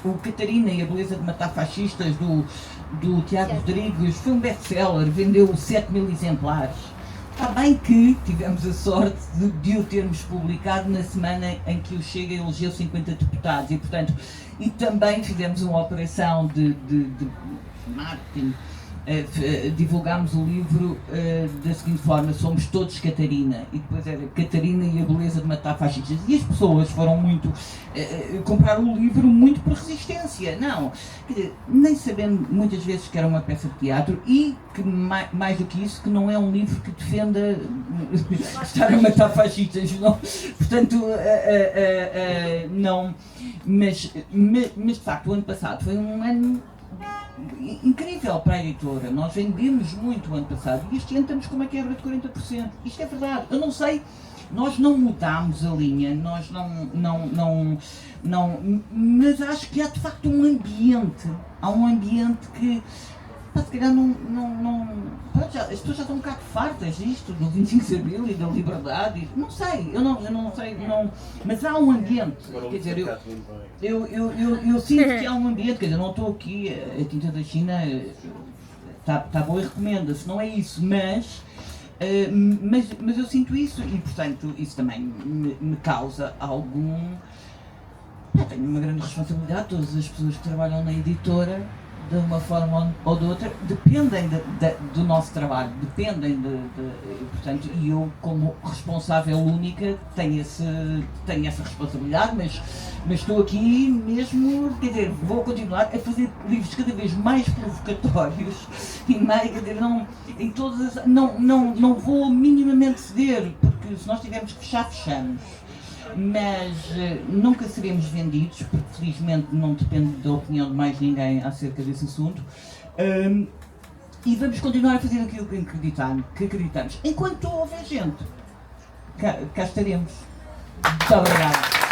O Catarina e a Beleza de Matar Fascistas, do Tiago Rodrigues, foi um best-seller, vendeu 7.000 exemplares. Está bem que tivemos a sorte de o termos publicado na semana em que o Chega elegeu 50 deputados e, portanto, e também fizemos uma operação de marketing. Divulgámos o livro da seguinte forma: somos todos Catarina, e depois era Catarina e a Beleza de Matar Fascistas, e as pessoas foram muito comprar o livro muito por resistência, não, quer dizer, nem sabendo muitas vezes que era uma peça de teatro e que mais do que isso, que não é um livro que defenda estar a matar fascistas, não. Portanto, não, mas de facto o ano passado foi um ano incrível para a editora. Nós vendemos muito o ano passado e este ano estamos com uma quebra de 40%. Isto é verdade. Eu não sei, nós não mudámos a linha, nós não, mas acho que há de facto um ambiente. Há um ambiente que, se calhar as pessoas já estão um bocado fartas disto, do 25 de Abril e da liberdade. Não sei, eu não sei, mas há um ambiente. Quer dizer, eu sinto que há um ambiente, quer dizer, não estou aqui, a tinta da China está boa e recomenda-se, não é isso, mas eu sinto isso e, portanto, isso também me causa algum... tenho uma grande responsabilidade, todas as pessoas que trabalham na editora, de uma forma ou de outra, dependem do nosso trabalho, dependem portanto, e eu como responsável única tenho essa responsabilidade, mas estou aqui mesmo, quer dizer, vou continuar a fazer livros cada vez mais provocatórios e mais, quer dizer, não vou minimamente ceder, porque se nós tivermos que fechar, fechamos. Mas nunca seremos vendidos, porque felizmente não depende da opinião de mais ninguém acerca desse assunto, e vamos continuar a fazer aquilo que acreditamos. Enquanto houver gente, cá estaremos. Muito obrigada.